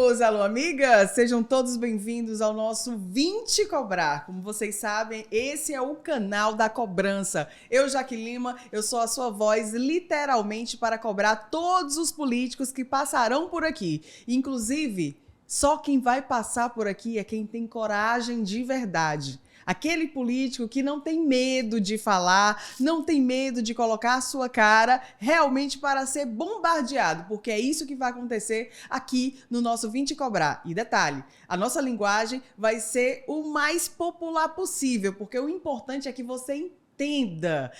Alô, amigas! Sejam todos bem-vindos ao nosso Vim Te Cobrar. Como vocês sabem, esse é o canal da cobrança. Eu, Jaque Lima, eu sou a sua voz, literalmente, para cobrar todos os políticos que passarão por aqui. Inclusive, só quem vai passar por aqui é quem tem coragem de verdade. Aquele político que não tem medo de falar, não tem medo de colocar a sua cara realmente para ser bombardeado, porque é isso que vai acontecer aqui no nosso Vim Te Cobrar. E detalhe, a nossa linguagem vai ser o mais popular possível, porque o importante é que você entenda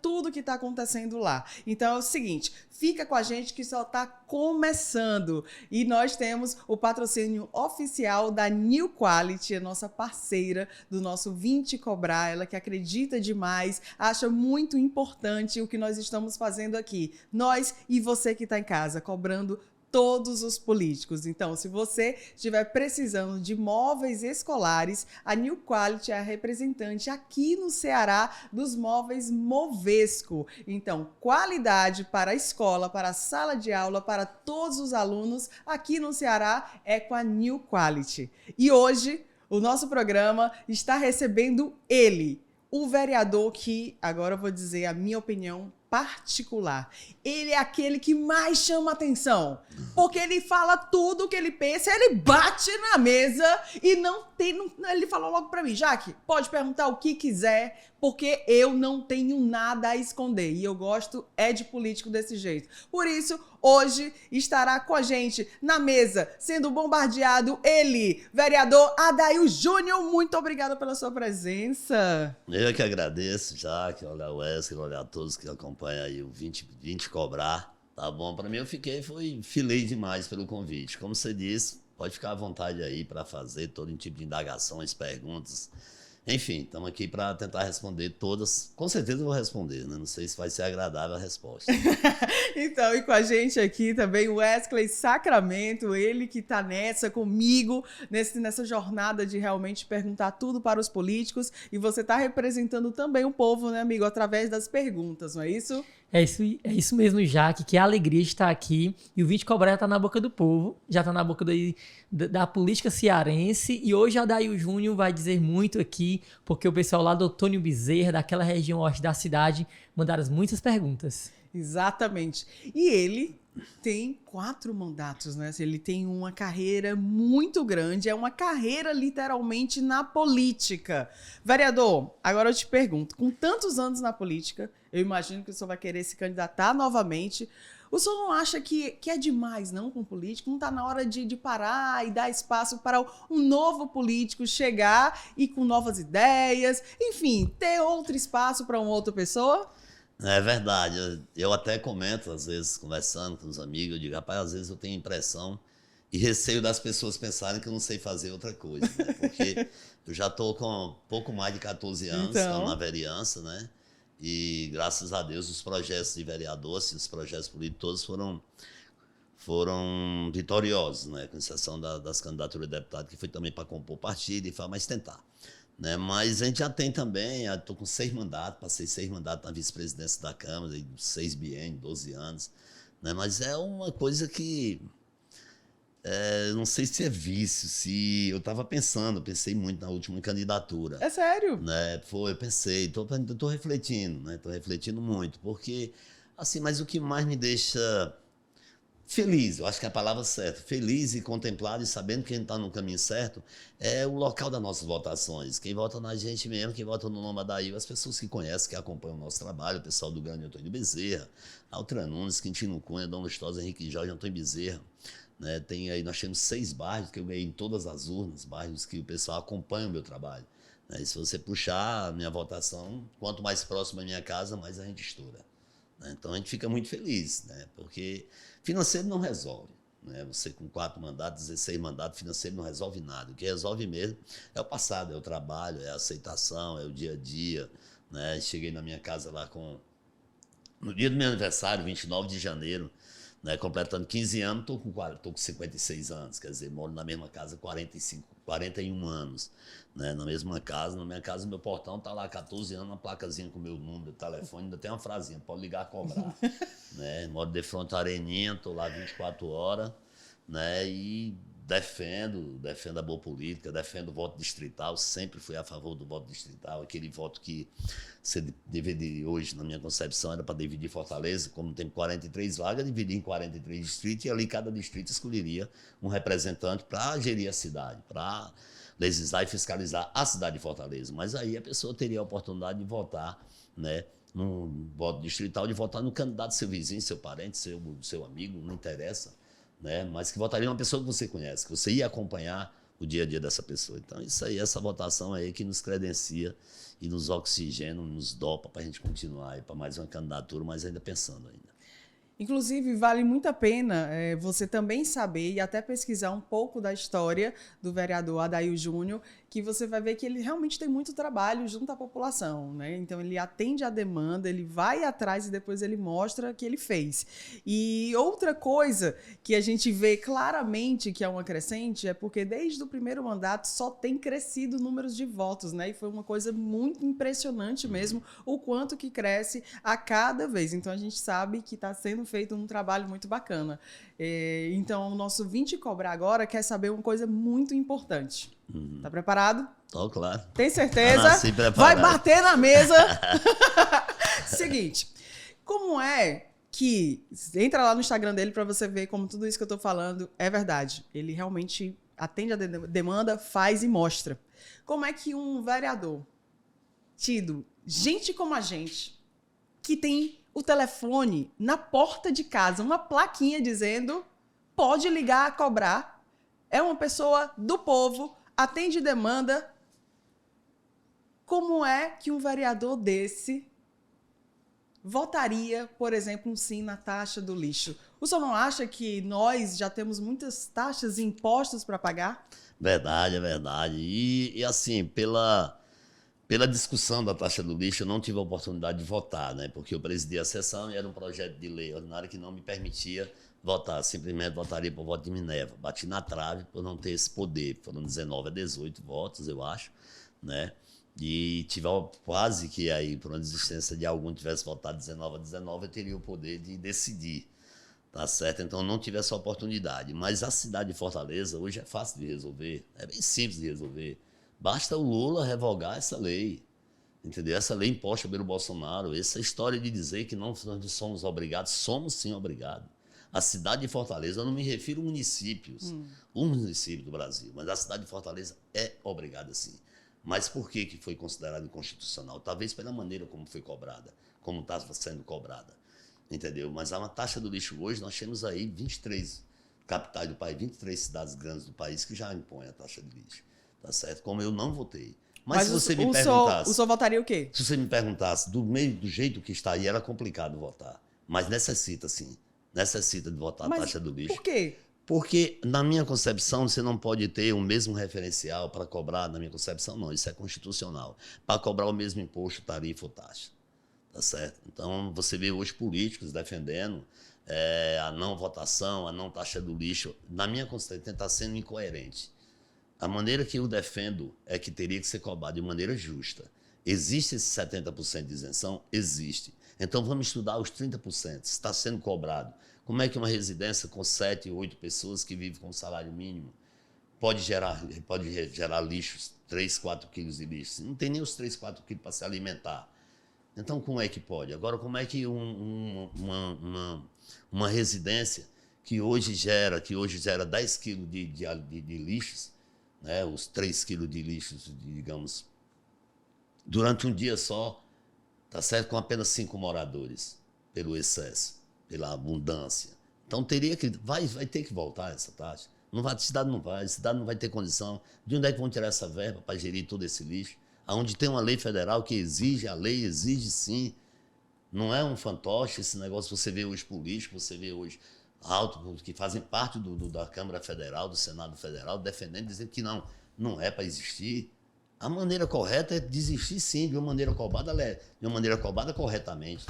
tudo que está acontecendo lá. Então é o seguinte, fica com a gente que só está começando. E nós temos o patrocínio oficial da New Quality, a nossa parceira do nosso Vim Te Cobrar, ela que acredita demais, acha muito importante o que nós estamos fazendo aqui. Nós e você que está em casa, cobrando todos os políticos. Então, se você estiver precisando de móveis escolares, a New Quality é a representante aqui no Ceará dos móveis Movesco. Então, qualidade para a escola, para a sala de aula, para todos os alunos aqui no Ceará é com a New Quality. E hoje, o nosso programa está recebendo ele, o vereador que, agora eu vou dizer a minha opinião particular. Ele é aquele que mais chama atenção, porque ele fala tudo o que ele pensa, ele bate na mesa e ele falou logo pra mim, Jaque, pode perguntar o que quiser, porque eu não tenho nada a esconder e eu gosto de político desse jeito. Por isso, hoje estará com a gente na mesa, sendo bombardeado ele, vereador Adail Júnior. Muito obrigada pela sua presença. Eu que agradeço, Jaque, olha o Wesley, olha a todos que acompanham aí o Vim Te Cobrar, tá bom? Para mim fui feliz demais pelo convite. Como você disse, pode ficar à vontade aí para fazer todo tipo de indagações, perguntas. Enfim, estamos aqui para tentar responder todas. Com certeza eu vou responder, né? Não sei se vai ser agradável a resposta. Então, e com a gente aqui também o Wesley Sacramento, ele que está nessa comigo, nessa jornada de realmente perguntar tudo para os políticos. E você está representando também o povo, né, amigo? Através das perguntas, não é isso? É isso mesmo, Jaque, que a alegria de estar aqui. E o Vim Te Cobrar já está na boca do povo, já está na boca da política cearense. E hoje a Adail Júnior vai dizer muito aqui, porque o pessoal lá do Antônio Bezerra, daquela região oeste da cidade, mandaram muitas perguntas. Exatamente. E ele tem 4 mandatos, né? Ele tem uma carreira muito grande, é uma carreira literalmente na política. Vereador, agora eu te pergunto, com tantos anos na política, eu imagino que o senhor vai querer se candidatar novamente. O senhor não acha que é demais, não, com político? Não está na hora de parar e dar espaço para um novo político chegar e com novas ideias, enfim, ter outro espaço para uma outra pessoa? É verdade, eu até comento, às vezes, conversando com os amigos, eu digo, rapaz, às vezes eu tenho impressão e receio das pessoas pensarem que eu não sei fazer outra coisa, né? Porque eu já estou com pouco mais de 14 anos na vereança, né? E, graças a Deus, os projetos de vereador, assim, os projetos políticos todos foram vitoriosos, né? Com exceção das candidaturas de deputado, que foi também para compor partido e falar, mas tentar. Né? Mas a gente já tem também, estou com 6 mandatos, passei 6 mandatos na vice-presidência da Câmara, 6 biênios, 12 anos. Né? Mas é uma coisa que, não sei se é vício, se eu estava pensei muito na última candidatura. É sério? Né? Eu pensei, estou refletindo, né? Estou refletindo muito, porque, assim, mas o que mais me deixa feliz, eu acho que é a palavra certa, feliz e contemplado e sabendo que a gente está no caminho certo, é o local das nossas votações. Quem vota na gente mesmo, quem vota no nome da Adail, as pessoas que conhecem, que acompanham o nosso trabalho, o pessoal do Grande Antônio Bezerra, Altra Nunes, Quintino Cunha, Dom Lustosa, Henrique Jorge, Antônio Bezerra. Né? Nós temos 6 bairros que eu ganhei em todas as urnas, bairros que o pessoal acompanha o meu trabalho. Né? E se você puxar a minha votação, quanto mais próximo da minha casa, mais a gente estoura. Né? Então a gente fica muito feliz, né? Porque financeiro não resolve. Né? Você com 4 mandatos, 16 mandatos, financeiro não resolve nada. O que resolve mesmo é o passado, é o trabalho, é a aceitação, é o dia a dia. Né? Cheguei na minha casa lá no dia do meu aniversário, 29 de janeiro, né? Completando 15 anos, estou com 56 anos, quer dizer, moro na mesma casa 41 anos, né? Na mesma casa, na minha casa, meu portão está lá 14 anos, uma placazinha com o meu número de telefone, ainda tem uma frasinha, pode ligar a cobrar. Né? Moro de frente à Areninha, estou lá 24 horas, né? E defendo a boa política, defendo o voto distrital, sempre fui a favor do voto distrital, aquele voto que você dividir hoje, na minha concepção, era para dividir Fortaleza, como tem 43 vagas, dividir em 43 distritos, e ali cada distrito escolheria um representante para gerir a cidade, para legislar e fiscalizar a cidade de Fortaleza. Mas aí a pessoa teria a oportunidade de votar, né, num voto distrital, de votar no candidato seu vizinho, seu parente, seu amigo, não interessa, né? Mas que votaria uma pessoa que você conhece, que você ia acompanhar o dia a dia dessa pessoa. Então, isso aí, essa votação aí que nos credencia e nos oxigena, nos dopa para a gente continuar para mais uma candidatura, mas ainda pensando ainda. Inclusive, vale muito a pena você também saber e até pesquisar um pouco da história do vereador Adair Júnior, que você vai ver que ele realmente tem muito trabalho junto à população, né? Então, ele atende a demanda, ele vai atrás e depois ele mostra que ele fez. E outra coisa que a gente vê claramente que é uma crescente é porque desde o primeiro mandato só tem crescido números de votos, né? E foi uma coisa muito impressionante mesmo o quanto que cresce a cada vez. Então, a gente sabe que está sendo feito um trabalho muito bacana. Então, o nosso 20 Cobrar agora quer saber uma coisa muito importante. Tá preparado? Tô, claro. Tem certeza? Vai bater na mesa. Seguinte, como é que... Entra lá no Instagram dele para você ver como tudo isso que eu tô falando é verdade. Ele realmente atende a demanda, faz e mostra. Como é que um vereador tido, gente como a gente, que tem o telefone na porta de casa, uma plaquinha dizendo pode ligar a cobrar, é uma pessoa do povo, atende demanda. Como é que um vereador desse votaria, por exemplo, um sim na taxa do lixo? O senhor não acha que nós já temos muitas taxas e impostos para pagar? Verdade, é verdade. E assim, pela discussão da taxa do lixo, eu não tive a oportunidade de votar, né? Porque eu presidi a sessão e era um projeto de lei ordinário que não me permitia votar. Simplesmente votaria por voto de Minerva. Bati na trave por não ter esse poder. Foram 19 a 18 votos, eu acho, né? E tive quase que aí, por uma desistência de algum tivesse votado 19 a 19, eu teria o poder de decidir, tá certo? Então, eu não tive essa oportunidade. Mas a cidade de Fortaleza hoje é fácil de resolver, é bem simples de resolver. Basta o Lula revogar essa lei, entendeu? Essa lei imposta pelo Bolsonaro, essa história de dizer que não somos obrigados, somos sim obrigados. A cidade de Fortaleza, eu não me refiro a municípios, um município do Brasil, mas a cidade de Fortaleza é obrigada sim. Mas por que foi considerado inconstitucional? Talvez pela maneira como foi cobrada, como está sendo cobrada, entendeu? Mas há uma taxa do lixo hoje, nós temos aí 23 capitais do país, 23 cidades grandes do país que já impõem a taxa de lixo. Tá certo? Como eu não votei. Mas se você me perguntasse... O senhor votaria o quê? Se você me perguntasse, do jeito que está aí, era complicado votar. Mas necessita, sim. Necessita de votar a taxa do lixo. Por quê? Porque, na minha concepção, você não pode ter o mesmo referencial para cobrar, na minha concepção, não. Isso é constitucional. Para cobrar o mesmo imposto, tarifa ou taxa. Tá certo? Então, você vê hoje políticos defendendo a não votação, a não taxa do lixo. Na minha concepção, está sendo incoerente. A maneira que eu defendo é que teria que ser cobrado de maneira justa. Existe esse 70% de isenção? Existe. Então vamos estudar os 30%. Se está sendo cobrado, como é que uma residência com 7, 8 pessoas que vive com salário mínimo pode gerar lixos, 3, 4 quilos de lixo? Não tem nem os 3, 4 quilos para se alimentar. Então como é que pode? Agora, como é que uma residência que hoje gera 10 quilos de lixos, né, os 3 quilos de lixo, digamos, durante um dia só, tá certo? Com apenas 5 moradores, pelo excesso, pela abundância. Então teria que, vai ter que voltar essa taxa. A cidade não vai ter condição. De onde é que vão tirar essa verba para gerir todo esse lixo? Onde tem uma lei federal que exige, a lei exige sim. Não é um fantoche esse negócio que você vê hoje político, você vê hoje que fazem parte da Câmara Federal, do Senado Federal, defendendo, dizendo que não é para existir. A maneira correta é desistir, sim, de uma maneira cobrada corretamente.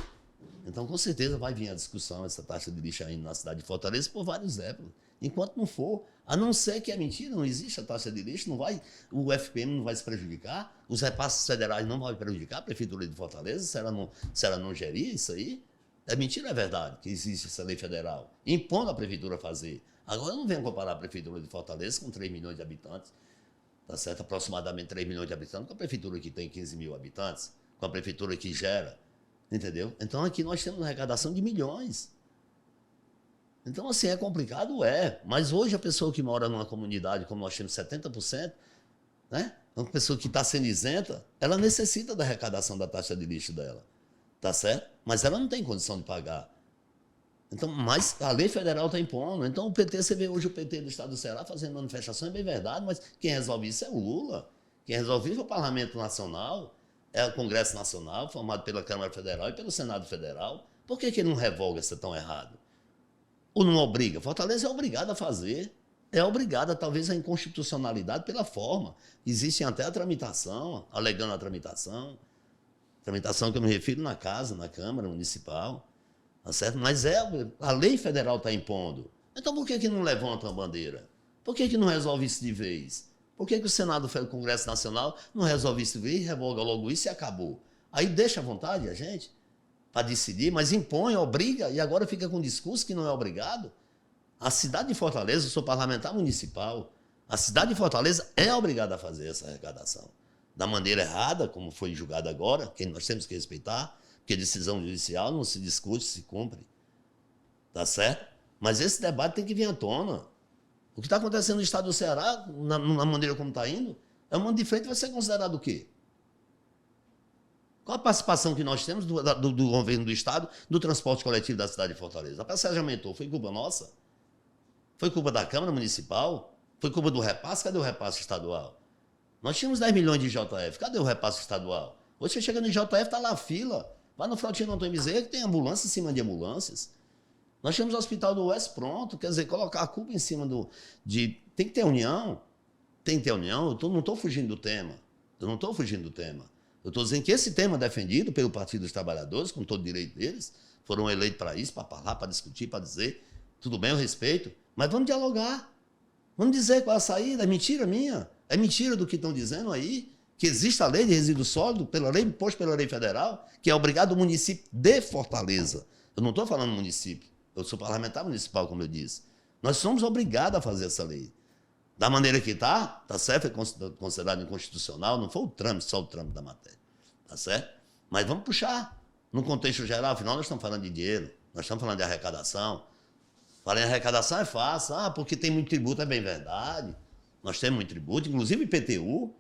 Então, com certeza, vai vir a discussão, essa taxa de lixo ainda na cidade de Fortaleza, por vários épocas. Enquanto não for, a não ser que é mentira, não existe a taxa de lixo, o FPM não vai se prejudicar, os repasses federais não vão prejudicar a Prefeitura de Fortaleza, se ela não gerir isso aí. É mentira, é verdade que existe essa lei federal, impondo a prefeitura a fazer. Agora, eu não venho comparar a prefeitura de Fortaleza com 3 milhões de habitantes, tá certo? Aproximadamente 3 milhões de habitantes, com a prefeitura que tem 15 mil habitantes, com a prefeitura que gera, entendeu? Então, aqui nós temos uma arrecadação de milhões. Então, assim, é complicado? É. Mas hoje a pessoa que mora numa comunidade, como nós temos 70%, né? Uma pessoa que está sendo isenta, ela necessita da arrecadação da taxa de lixo dela. Tá certo? Mas ela não tem condição de pagar. Então, mas a lei federal está impondo. Então, o PT, você vê hoje o PT do estado do Ceará fazendo manifestação, é bem verdade, mas quem resolve isso é o Lula. Quem resolve isso é o Parlamento Nacional, é o Congresso Nacional, formado pela Câmara Federal e pelo Senado Federal. Por que ele não revoga se é tão errado? Ou não obriga? Fortaleza é obrigada a fazer. É obrigada, talvez, a inconstitucionalidade pela forma. Existe até a tramitação, alegando a tramitação. Tramitação que eu me refiro na casa, na Câmara Municipal. Tá certo? Mas a lei federal está impondo. Então por que não levanta a bandeira? Por que não resolve isso de vez? Por que o Senado, o Congresso Nacional, não resolve isso de vez, revoga logo isso e acabou? Aí deixa à vontade a gente para decidir, mas impõe, obriga, e agora fica com um discurso que não é obrigado. A cidade de Fortaleza, eu sou parlamentar municipal, a cidade de Fortaleza é obrigada a fazer essa arrecadação. Da maneira errada, como foi julgado agora, que nós temos que respeitar, porque decisão judicial não se discute, se cumpre. Tá certo? Mas esse debate tem que vir à tona. O que está acontecendo no estado do Ceará, na maneira como está indo, é um monte de frente, vai ser considerado o quê? Qual a participação que nós temos do governo do estado do transporte coletivo da cidade de Fortaleza? A passagem aumentou, foi culpa nossa? Foi culpa da Câmara Municipal? Foi culpa do repasse? Cadê o repasse estadual? Nós tínhamos 10 milhões de IJF, cadê o repasse estadual? Hoje você chega no IJF, está lá a fila. Vai no Frotinho Antônio Bezerra, que tem ambulância em cima de ambulâncias. Nós temos o Hospital do Oeste pronto, quer dizer, colocar a culpa em cima tem que ter união. Tem que ter união. Eu não estou fugindo do tema. Eu estou dizendo que esse tema defendido pelo Partido dos Trabalhadores, com todo o direito deles, foram eleitos para isso, para falar, para discutir, para dizer, tudo bem, eu respeito, mas vamos dialogar. Vamos dizer qual é a saída. É mentira minha. É mentira do que estão dizendo aí. Que existe a lei de resíduo sólido, imposto pela lei federal, que é obrigado o município de Fortaleza. Eu não estou falando município, eu sou parlamentar municipal, como eu disse. Nós somos obrigados a fazer essa lei. Da maneira que está certo, é considerado inconstitucional, não foi só o trâmite da matéria, tá certo? Mas vamos puxar. No contexto geral, afinal, nós estamos falando de dinheiro, nós estamos falando de arrecadação. Falar em arrecadação é fácil, porque tem muito tributo, é bem verdade. Nós temos muito tributo, inclusive IPTU,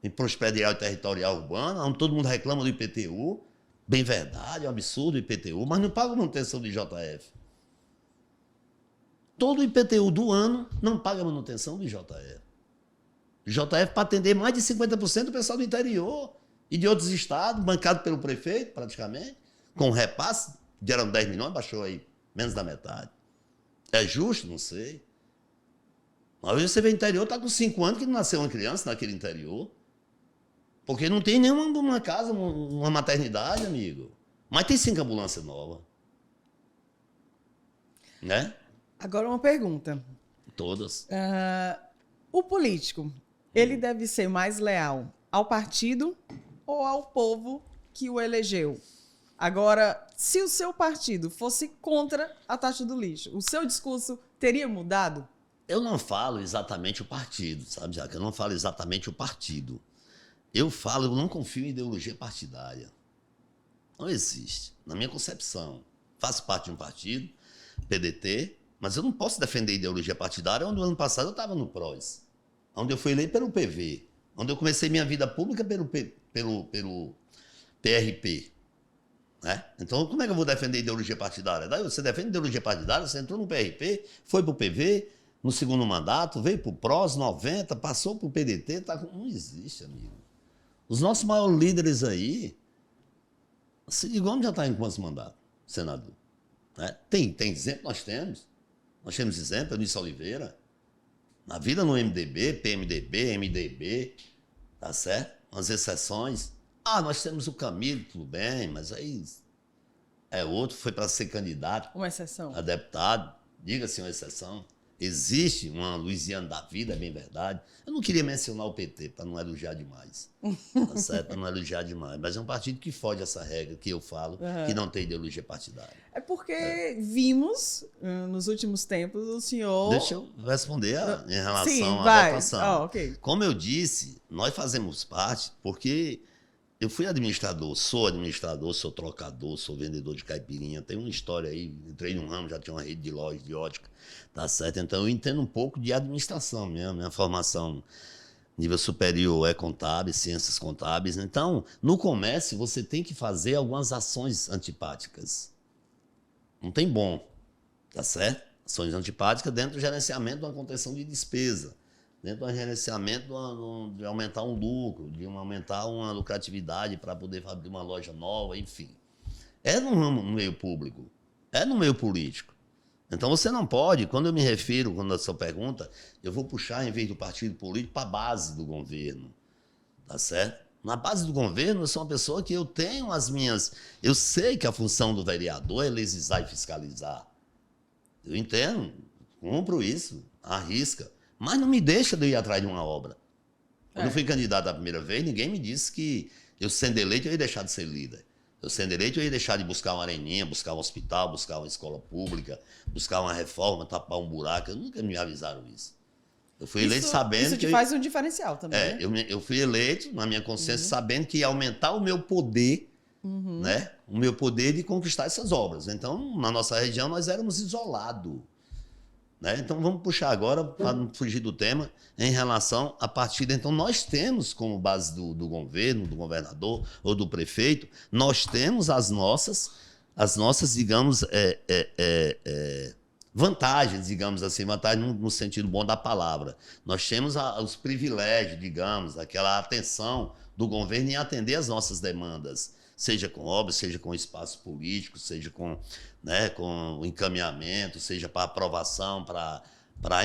em prosperidade territorial urbana, onde todo mundo reclama do IPTU. Bem verdade, é um absurdo o IPTU, mas não paga manutenção de IJF. Todo o IPTU do ano não paga manutenção de IJF. IJF para atender mais de 50% do pessoal do interior e de outros estados, bancado pelo prefeito, praticamente, com repasse, que eram 10 milhões, baixou aí menos da metade. É justo? Não sei. Mas hoje você vê o interior, está com 5 anos que não nasceu uma criança naquele interior. Porque não tem nenhuma casa, uma maternidade, amigo. Mas tem 5 ambulâncias novas. Né? Agora uma pergunta. Todas. O político, ele deve ser mais leal ao partido ou ao povo que o elegeu? Agora, se o seu partido fosse contra a taxa do lixo, o seu discurso teria mudado? Eu não falo exatamente o partido, sabe, Jaque? Eu não falo exatamente o partido. Eu não confio em ideologia partidária. Não existe. Na minha concepção, faço parte de um partido, PDT, mas eu não posso defender ideologia partidária, onde no ano passado eu estava no PROS, onde eu fui eleito pelo PV, onde eu comecei minha vida pública pelo PRP. Né? Então, como é que eu vou defender ideologia partidária? Daí você defende ideologia partidária, você entrou no PRP, foi para o PV, no segundo mandato, veio para o PROS, 90, passou para o PDT, não existe, amigo. Os nossos maiores líderes aí, Cid Gomes já está em quantos mandatos, senador? Né? Tem exemplo? Nós temos. Nós temos exemplo, Eunice Oliveira. Na vida no MDB, PMDB, MDB, tá certo? Umas exceções. Nós temos o Camilo, tudo bem, mas aí é outro, foi para ser candidato. Uma exceção. A deputado, diga-se uma exceção. existe uma Louisiana da vida, é bem verdade. Eu não queria mencionar o PT, para não elogiar demais. Tá certo? Para não elogiar demais. Mas é um partido que foge essa regra que eu falo, que não tem ideologia partidária. É porque vimos, nos últimos tempos, o senhor... Deixa eu responder em relação vai. à votação. Okay. Como eu disse, nós fazemos parte porque eu fui administrador, sou trocador, sou vendedor de caipirinha. Tem uma história aí, entrei num ramo, já tinha uma rede de lojas de ótica, tá certo? Então eu entendo um pouco de administração mesmo, minha formação nível superior é contábil, ciências contábeis. Então, no comércio, você tem que fazer algumas ações antipáticas. Não tem bom, tá certo? Ações antipáticas dentro do gerenciamento de uma contenção de despesa, dentro do gerenciamento de aumentar um lucro, de aumentar uma lucratividade para poder abrir uma loja nova, enfim. É no meio público, é no meio político. Então você não pode, quando eu me refiro, quando a sua pergunta, eu vou puxar, em vez do partido político, para a base do governo, tá certo? Na base do governo, eu sou uma pessoa que eu tenho as minhas... Eu sei que a função do vereador é legislar e fiscalizar. Eu entendo, cumpro isso, arrisca. Mas não me deixa de ir atrás de uma obra. Quando eu fui candidato a primeira vez, ninguém me disse que eu, sendo eleito, eu ia deixar de ser líder. Eu, sendo eleito, eu ia deixar de buscar uma areninha, buscar um hospital, buscar uma escola pública, buscar uma reforma, tapar um buraco. Nunca me avisaram isso. Eu fui eleito sabendo isso te faz um diferencial também, né? Eu fui eleito, na minha consciência, sabendo que ia aumentar o meu poder, né? O meu poder de conquistar essas obras. Então, na nossa região, nós éramos isolados. Né? Então, vamos puxar agora, para não fugir do tema, em relação à partida. Então, nós temos, como base do governo, do governador ou do prefeito, nós temos as nossas digamos, vantagens, digamos assim, vantagens no sentido bom da palavra. Nós temos os privilégios, digamos, aquela atenção do governo em atender as nossas demandas, seja com obras, seja com espaço político, seja com encaminhamento, seja para aprovação,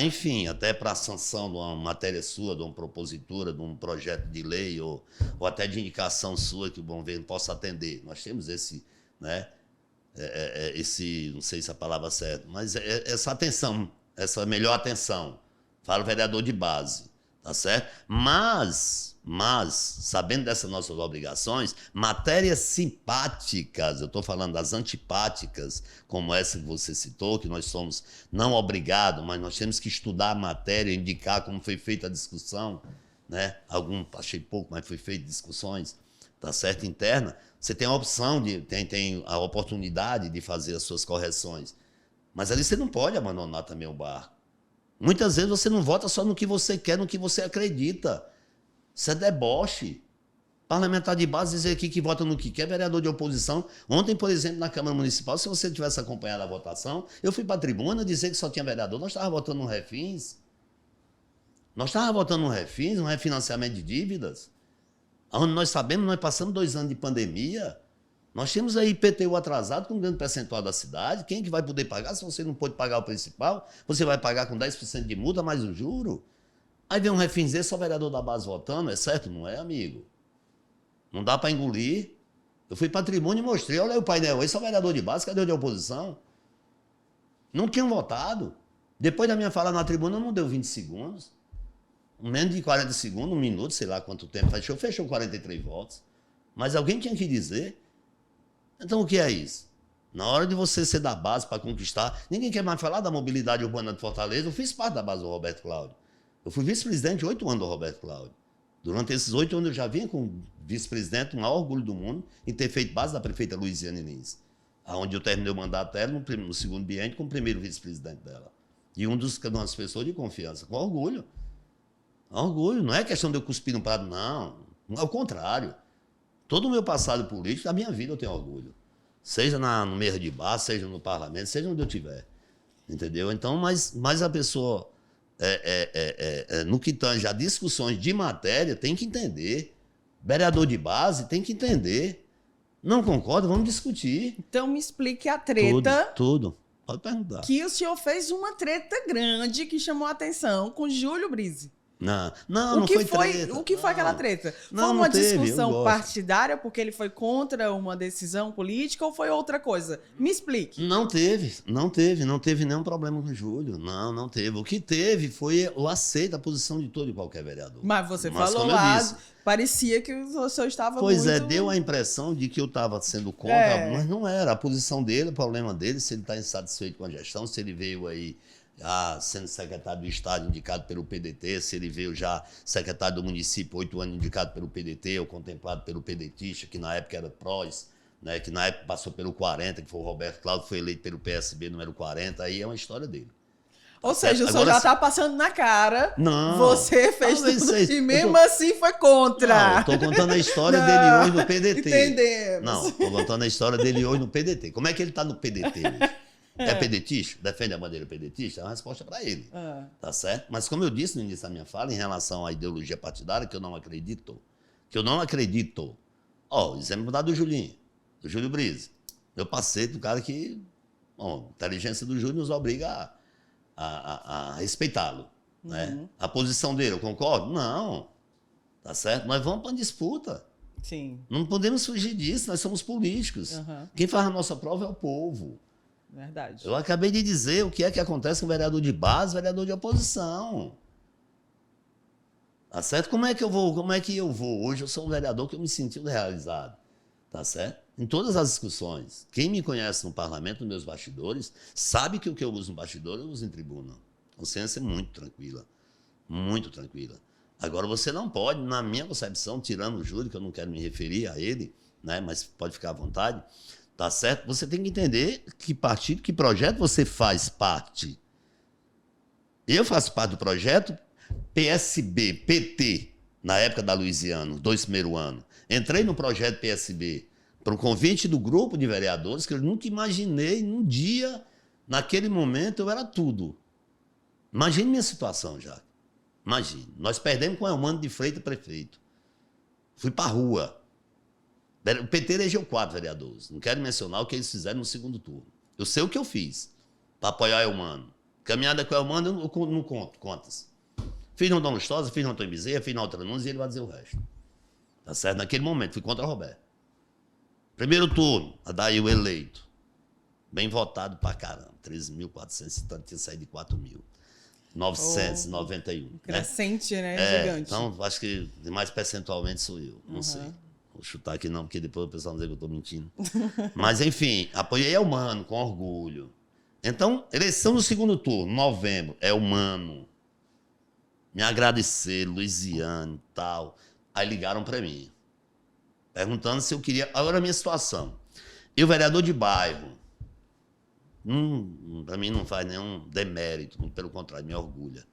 enfim, até para a sanção de uma matéria sua, de uma propositura, de um projeto de lei ou até de indicação sua que o governo possa atender. Nós temos esse, né? Não sei se a palavra é certa, mas essa atenção, essa melhor atenção. Fala o vereador de base, tá certo? Mas, sabendo dessas nossas obrigações, matérias simpáticas, eu estou falando das antipáticas, como essa que você citou, que nós somos não obrigados, mas nós temos que estudar a matéria, indicar como foi feita a discussão, né? Achei pouco, mas foi feita discussões, tá certo? Interna. Você tem a opção, tem a oportunidade de fazer as suas correções. Mas ali você não pode abandonar também o barco. Muitas vezes você não vota só no que você quer, no que você acredita. Isso é deboche. Parlamentar de base dizer aqui que vota no que quer, vereador de oposição. Ontem, por exemplo, na Câmara Municipal, se você tivesse acompanhado a votação, eu fui para a tribuna dizer que só tinha vereador. Nós estávamos votando no refins. Nós estávamos votando no refins, um refinanciamento de dívidas. Onde nós sabemos, nós passamos 2 anos de pandemia, nós temos aí IPTU atrasado com um grande percentual da cidade. Quem é que vai poder pagar? Se você não pode pagar o principal, você vai pagar com 10% de multa mais o juro. Aí vem um refinzeiro, só vereador da base votando, é certo? Não é, amigo? Não dá para engolir. Eu fui para a tribuna e mostrei, olha aí o painel aí, só vereador de base, cadê o de oposição? Não tinham votado. Depois da minha fala na tribuna, não deu 20 segundos. Menos de 40 segundos, 1 minuto, sei lá quanto tempo fechou 43 votos. Mas alguém tinha que dizer. Então o que é isso? Na hora de você ser da base para conquistar, ninguém quer mais falar da mobilidade urbana de Fortaleza. Eu fiz parte da base do Roberto Cláudio. Eu fui vice-presidente 8 anos do Roberto Cláudio. Durante esses 8 anos eu já vinha com vice-presidente, o maior orgulho do mundo, em ter feito base da prefeita Luiziane Lins, onde eu terminei o mandato dela no segundo biênio com o primeiro vice-presidente dela. E das pessoas de confiança, com orgulho. Orgulho, não é questão de eu cuspir no prato, não. Ao contrário. Todo o meu passado político, da minha vida eu tenho orgulho. Seja no meio de base, seja no parlamento, seja onde eu estiver. Entendeu? Então, mas a pessoa, no que tange a discussões de matéria, tem que entender. Vereador de base tem que entender. Não concorda? Vamos discutir. Então me explique a treta. Tudo. Pode perguntar. Que o senhor fez uma treta grande que chamou a atenção com Júlio Brise. Não foi treta. O que foi aquela treta? Não, Foi uma não teve, discussão partidária porque ele foi contra uma decisão política ou foi outra coisa? Me explique. Não teve nenhum problema com o Júlio. Não teve. O que teve foi o aceito a posição de todo e qualquer vereador. Mas você falou lá, parecia que o senhor estava Pois muito... deu a impressão de que eu estava sendo contra, mas não era. A posição dele, o problema dele, se ele está insatisfeito com a gestão, se ele veio aí sendo secretário do Estado indicado pelo PDT, se ele veio já secretário do município 8 anos indicado pelo PDT, ou contemplado pelo PDTista, que na época era PROS, né, que na época passou pelo 40, que foi o Roberto Cláudio, foi eleito pelo PSB número 40, aí é uma história dele. Ou seja, o senhor já está passando na cara. Não. Você fez tudo e mesmo assim foi contra. Não, estou contando a história dele hoje no PDT. Entendemos. Não, estou contando a história dele hoje no PDT. Como é que ele está no PDT hoje? É pedetista? Defende a bandeira pedetista? É uma resposta para ele. Tá certo? Mas como eu disse no início da minha fala, em relação à ideologia partidária, que eu não acredito. Ó, exemplo do Julinho, do Júlio Brise. Eu passei do cara que, bom, a inteligência do Júlio nos obriga a respeitá-lo. Né? A posição dele, eu concordo? Não. Tá certo? Nós vamos para uma disputa. Sim. Não podemos fugir disso, nós somos políticos. Quem faz a nossa prova é o povo. Verdade. Eu acabei de dizer o que é que acontece com o vereador de base, vereador de oposição. Tá certo? Como é que eu vou? Hoje eu sou um vereador que eu me senti realizado. Tá certo? Em todas as discussões. Quem me conhece no parlamento, nos meus bastidores, sabe que o que eu uso no bastidor, eu uso em tribuna. A consciência é muito tranquila. Muito tranquila. Agora, você não pode, na minha concepção, tirando o Júlio, que eu não quero me referir a ele, né, mas pode ficar à vontade, tá certo? Você tem que entender que partido, que projeto você faz parte. Eu faço parte do projeto PSB, PT, na época da Luiziano, 2 primeiros anos. Entrei no projeto PSB para o convite do grupo de vereadores, que eu nunca imaginei, num dia, naquele momento, eu era tudo. Imagine minha situação já. Imagine. Nós perdemos com o Elmano de Freitas prefeito. Fui para a rua. O PT elegeu 4 vereadores. Não quero mencionar o que eles fizeram no segundo turno. Eu sei o que eu fiz para apoiar o Elmano. Caminhada com o Elmano, eu não conto contas. Fiz no Dom Lustosa, fiz no Antônio Bezerra, fiz no Altra Nunes e ele vai dizer o resto. Tá certo? Naquele momento, fui contra o Roberto. Primeiro turno, Adail eleito. Bem votado pra caramba. 13.400 e tanto, tinha saído de 4.991. Crescente, né? Gigante. Então, acho que mais percentualmente sou eu. Não sei. Vou chutar aqui não, porque depois o pessoal não diz que eu estou mentindo. Mas, enfim, apoiei Elmano com orgulho. Então, eleição no segundo turno, novembro, Elmano. Me agradecer, Luiziane e tal. Aí ligaram para mim, perguntando se eu queria... Agora a minha situação. Eu, vereador de bairro, para mim não faz nenhum demérito, pelo contrário, me orgulha.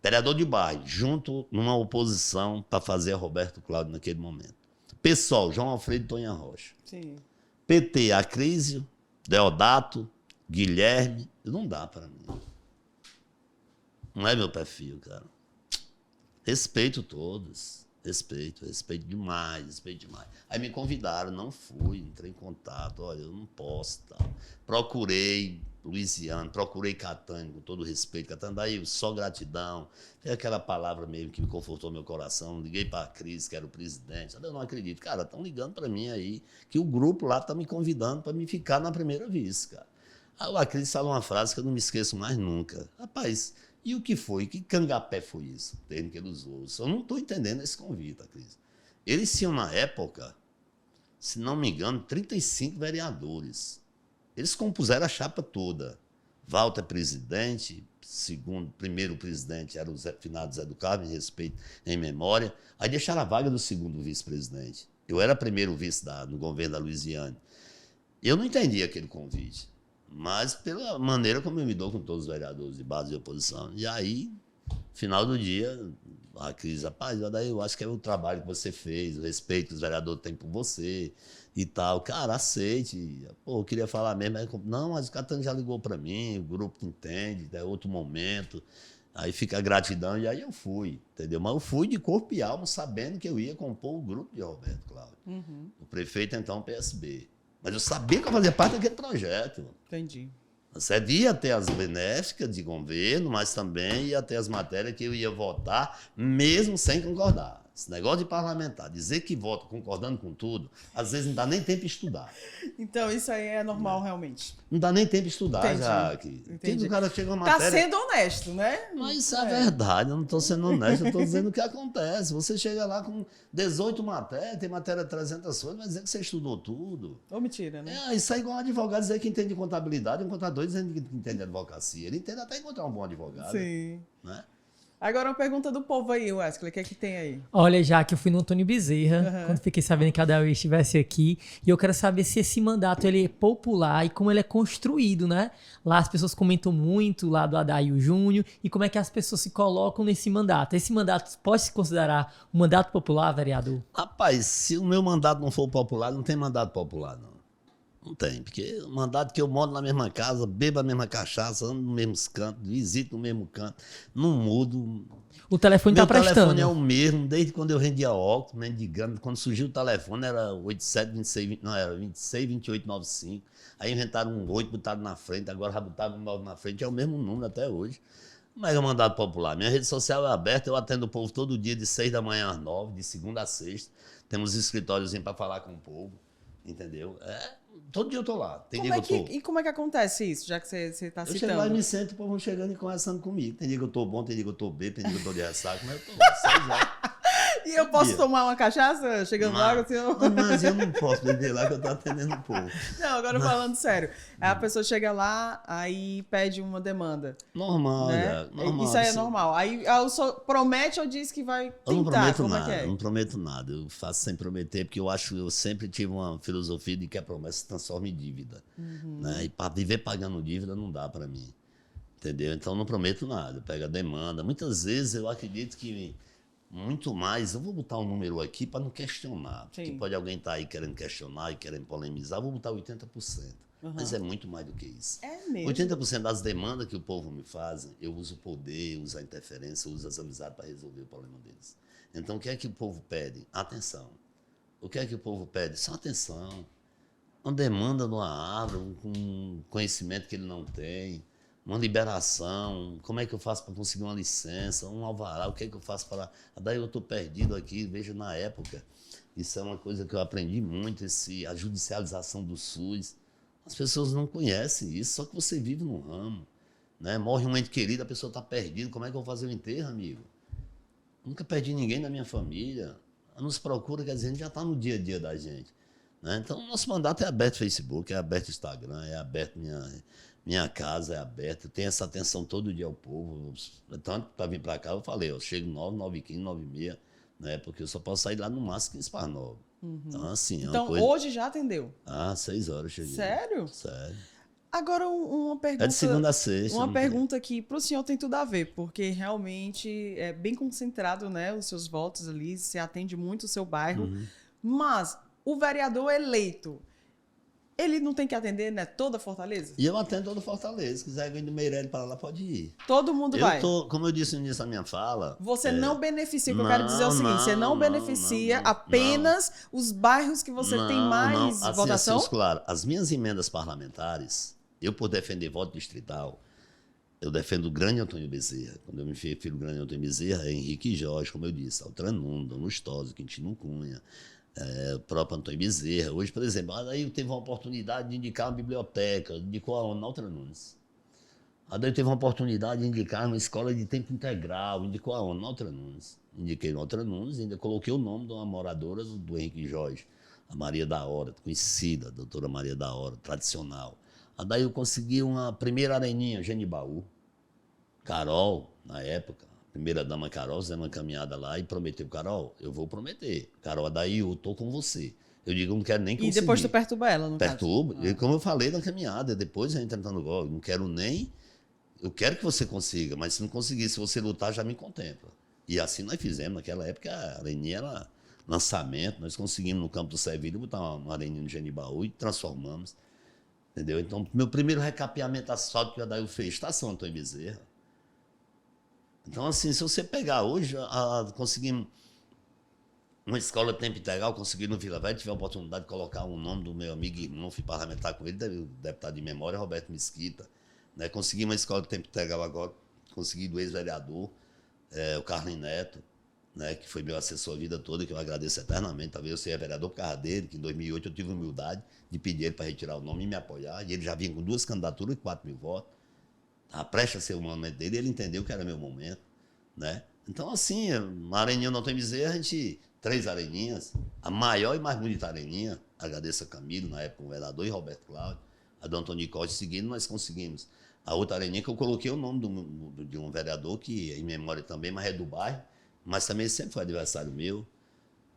Vereador de bairro, junto numa oposição para fazer a Roberto Cláudio naquele momento. PSOL, João Alfredo e Tonha Rocha. Sim. PT, Acrísio, Deodato, Guilherme. Não dá para mim. Não é meu perfil, cara. Respeito todos. Respeito demais. Aí me convidaram, não fui, entrei em contato. Olha, eu não posso, tal. Procurei Luiziano, procurei Catânio, com todo respeito. Catânio, daí só gratidão. Foi aquela palavra mesmo que me confortou meu coração. Liguei para a Cris, que era o presidente. Eu não acredito. Cara, estão ligando para mim aí, que o grupo lá está me convidando para me ficar na primeira vice, cara. Aí a Cris falou uma frase que eu não me esqueço mais nunca. Rapaz, e o que foi? Que cangapé foi isso? O termo que ele usou. Eu não estou entendendo esse convite, Cris. Eles tinham, na época, se não me engano, 35 vereadores. Eles compuseram a chapa toda. Walter presidente, primeiro presidente era o finado Zé do Carmo, em respeito, em memória. Aí deixaram a vaga do segundo vice-presidente. Eu era primeiro vice no governo da Luiziane. Eu não entendi aquele convite, mas pela maneira como eu me dou com todos os vereadores de base e oposição. E aí, final do dia, a Cris, rapaz, eu acho que é o trabalho que você fez, o respeito que os vereadores têm por você e tal. Cara, aceite. Pô, eu queria falar mesmo. Não, mas o Catânio já ligou para mim, o grupo entende, é outro momento. Aí fica a gratidão, e aí eu fui, entendeu? Mas eu fui de corpo e alma, sabendo que eu ia compor o grupo de Roberto Cláudio. O prefeito, então, PSB. Mas eu sabia que eu fazia parte daquele projeto. Entendi. Certo? Ia ter as benéficas de governo, mas também ia ter as matérias que eu ia votar, mesmo sem concordar. Esse negócio de parlamentar, dizer que vota concordando com tudo, às vezes não dá nem tempo de estudar. Então, isso aí é normal, realmente. Não dá nem tempo de estudar, Entendi. já. Entendi. O cara chega uma Tá matéria... sendo honesto, né? Mas isso é verdade, eu não estou sendo honesto, eu estou dizendo o que acontece. Você chega lá com 18 matérias, tem matéria de 300 folhas, vai dizer que você estudou tudo. Ou mentira, né? Isso é igual um advogado dizer que entende contabilidade, um contador dizendo que entende advocacia. Ele entende até encontrar um bom advogado. Sim. Né? Agora uma pergunta do povo aí, Wesley, o que é que tem aí? Olha, já que eu fui no Antônio Bezerra, quando fiquei sabendo que a Adair estivesse aqui, e eu quero saber se esse mandato ele é popular e como ele é construído, né? Lá as pessoas comentam muito lá do Adair Júnior e como é que as pessoas se colocam nesse mandato. Esse mandato pode se considerar um mandato popular, vereador? Rapaz, se o meu mandato não for popular, não tem mandato popular, não. Não tem, porque o mandato que eu moro na mesma casa, bebo a mesma cachaça, ando no mesmo canto, visito no mesmo canto, não mudo. O telefone tá prestando. Meu telefone é o mesmo, desde quando eu vendia óculos, mendigando. Quando surgiu o telefone era 8726, não, era 262895. Aí inventaram um 8, botaram na frente, agora já botaram um 9 na frente, é o mesmo número até hoje. Mas é um mandato popular. Minha rede social é aberta, eu atendo o povo todo dia, de 6 da manhã às 9, de segunda a sexta. Temos escritóriozinho para falar com o povo, entendeu? Todo dia eu tô lá. Tem dia que eu tô... E como é que acontece isso, já que você está Eu citando? chego lá e me sento, o povo chegando e conversando comigo. Tem dia que eu tô bom, tem dia que eu tô bem, tem dia que eu tô de ressaca, mas eu tô lá, 6 horas. E eu posso tomar uma cachaça chegando lá? Assim, Mas eu não posso beber lá que eu tô atendendo o povo. Não, agora falando sério. A pessoa chega lá, aí pede uma demanda. Normal, né? normal. Isso aí é normal. Aí promete ou diz que vai tentar? Eu não prometo como nada, é que é? não prometo nada. Eu faço sem prometer, porque eu sempre tive uma filosofia de que a promessa se transforma em dívida. Né? E para viver pagando dívida não dá para mim. Entendeu? Então eu não prometo nada. Eu pego a demanda. Muitas vezes eu acredito que muito mais, eu vou botar um número aqui para não questionar, porque pode alguém estar aí querendo questionar e querendo polemizar, eu vou botar 80%. Mas é muito mais do que isso. É mesmo? 80% das demandas que o povo me faz, eu uso o poder, uso a interferência, uso as amizades para resolver o problema deles. Então, o que é que o povo pede? Atenção. O que é que o povo pede? Só atenção. Uma demanda numa árvore, com um conhecimento que ele não tem, uma liberação, como é que eu faço para conseguir uma licença, um alvará, o que é que eu faço para... Daí eu estou perdido aqui, vejo na época, isso é uma coisa que eu aprendi muito, a judicialização do SUS. As pessoas não conhecem isso, só que você vive no ramo. Né? Morre um ente querido, a pessoa está perdida, como é que eu vou fazer o enterro, amigo? Nunca perdi ninguém da minha família. Nos procura, quer dizer, a gente já está no dia a dia da gente. Né? Então, o nosso mandato é aberto Facebook, é aberto Instagram, é aberto minha casa, é aberta. Eu tenho essa atenção todo dia ao povo. Tanto para vir para cá, eu falei, eu chego 9, 9h15, 9h30, né? Porque eu só posso sair lá no máximo 15 para 9. Então, assim, então coisa... hoje já atendeu? 6 horas eu cheguei. Sério? Sério. Agora, uma pergunta... É de segunda a sexta. Uma pergunta que para o senhor tem tudo a ver, porque realmente é bem concentrado, né, os seus votos ali, você atende muito o seu bairro, mas o vereador eleito, ele não tem que atender, né, toda Fortaleza? E eu atendo toda Fortaleza. Se quiser vir do Meirelles para lá, pode ir. Todo mundo vai? Como eu disse no início da minha fala... Você não beneficia, o que eu quero dizer é o seguinte, você não beneficia apenas os bairros que você tem mais votação? Assim, claro, as minhas emendas parlamentares, eu por defender voto distrital, eu defendo o grande Antônio Bezerra. Quando eu me refiro ao grande Antônio Bezerra, é Henrique Jorge, como eu disse, Altran Dom Lustosa, Quintino Cunha, o próprio Antônio Bezerra. Hoje, por exemplo, aí teve uma oportunidade de indicar uma biblioteca, indicou a Altran Nunes. Aí teve uma oportunidade de indicar uma escola de tempo integral, indicou a Altran Nunes. Indiquei a Altran Nunes e ainda coloquei o nome de uma moradora do Henrique Jorge, a Maria da Hora, conhecida, a doutora Maria da Hora, tradicional. Aí daí eu consegui uma primeira areninha, Genibaú, Carol, na época, primeira dama Carol, fizemos uma caminhada lá e prometeu, Carol, eu vou prometer. Carol, daí eu tô com você. Eu digo, eu não quero nem conseguir. E depois tu perturba ela, no Perturba. caso? E como eu falei na caminhada, depois eu entrando no gol, não quero nem... Eu quero que você consiga, mas se não conseguir, se você lutar, já me contempla. E assim nós fizemos. Naquela época, a areninha era lançamento, nós conseguimos no campo do Sevilha botar uma areninha no Genibaú e transformamos. Entendeu? Então, meu primeiro recapeamento asfáltico que o Adair fez, estação Antônio Bezerra. Então, assim, se você pegar hoje, conseguimos uma escola de tempo integral, consegui no Vila Velha, tive a oportunidade de colocar o nome do meu amigo e irmão, fui parlamentar com ele, o deputado de memória, Roberto Mesquita. né? Consegui uma escola de tempo integral agora, consegui do ex-vereador, o Carlos Neto, né? Que foi meu assessor a vida toda, que eu agradeço eternamente. Talvez eu seja vereador por causa dele, que em 2008 eu tive humildade de pedir ele para retirar o nome e me apoiar. E ele já vinha com 2 candidaturas e 4 mil votos. Estava prestes a ser o momento dele, e ele entendeu que era meu momento, né? Então, assim, na Areninha não tem Bezerra, a gente... 3 areninhas, a maior e mais bonita areninha, agradeço a Camilo, na época o vereador, e Roberto Cláudio, a Dona Antônio Costa, seguindo, nós conseguimos. A outra areninha que eu coloquei o nome de um vereador, que é em memória também, mas é do bairro, mas também sempre foi adversário meu,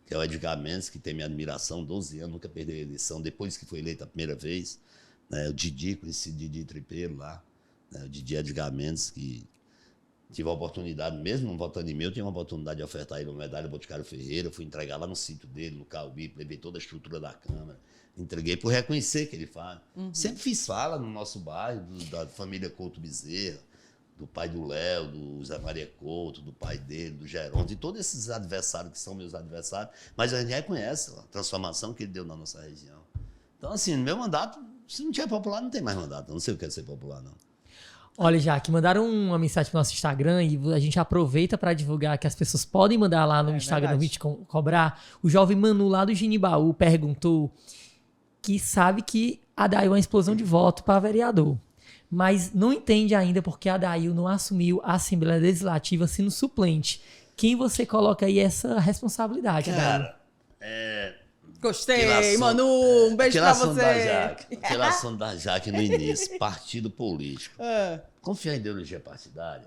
que é o Edgar Mendes, que tem minha admiração, 12 anos, nunca perdeu a eleição, depois que foi eleito a primeira vez, né, o Didi, conheci o Didi Tripeiro lá, né, o Didi Edgar Mendes, que tive a oportunidade, mesmo não votando em mim, eu tinha uma oportunidade de ofertar ele uma medalha Boticário Ferreira, fui entregar lá no sítio dele, no Caubi, levei toda a estrutura da Câmara, entreguei por reconhecer que ele fala. Sempre fiz fala no nosso bairro, da família Couto Bezerra, do pai do Léo, do Zé Maria Couto, do pai dele, do Geronto, de todos esses adversários que são meus adversários, mas a gente reconhece a transformação que ele deu na nossa região. Então, assim, no meu mandato, se não tiver popular, não tem mais mandato, eu não sei o que é ser popular, não. Olha, Jaque, mandaram uma mensagem pro nosso Instagram e a gente aproveita para divulgar que as pessoas podem mandar lá no Instagram do 20 Cobrar. O jovem Manu lá do Genibaú perguntou que sabe que a Dail é uma explosão de voto para vereador, mas não entende ainda porque a Dail não assumiu a Assembleia Legislativa sendo suplente. Quem você coloca aí essa responsabilidade, Dail? Gostei, Manu, um beijo pra você. Aquele assunto da Jaque no início, partido político. Confiar em ideologia partidária.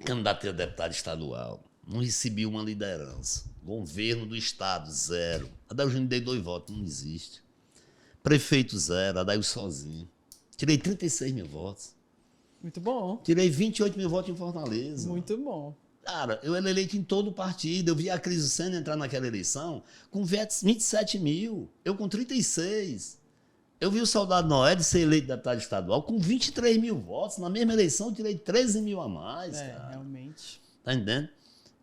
Candidatei a deputado estadual, não recebi uma liderança. Governo do estado, 0. A Dail Júnior dei 2 votos, não existe. Prefeito, 0, a Dail sozinho. Tirei 36 mil votos. Muito bom. Tirei 28 mil votos em Fortaleza. Muito bom. Cara, eu era eleito em todo o partido. Eu vi a Cris Sena entrar naquela eleição com 27 mil. Eu com 36. Eu vi o Soldado Noé ser eleito deputado estadual com 23 mil votos. Na mesma eleição, eu tirei 13 mil a mais, cara. Realmente. Tá entendendo?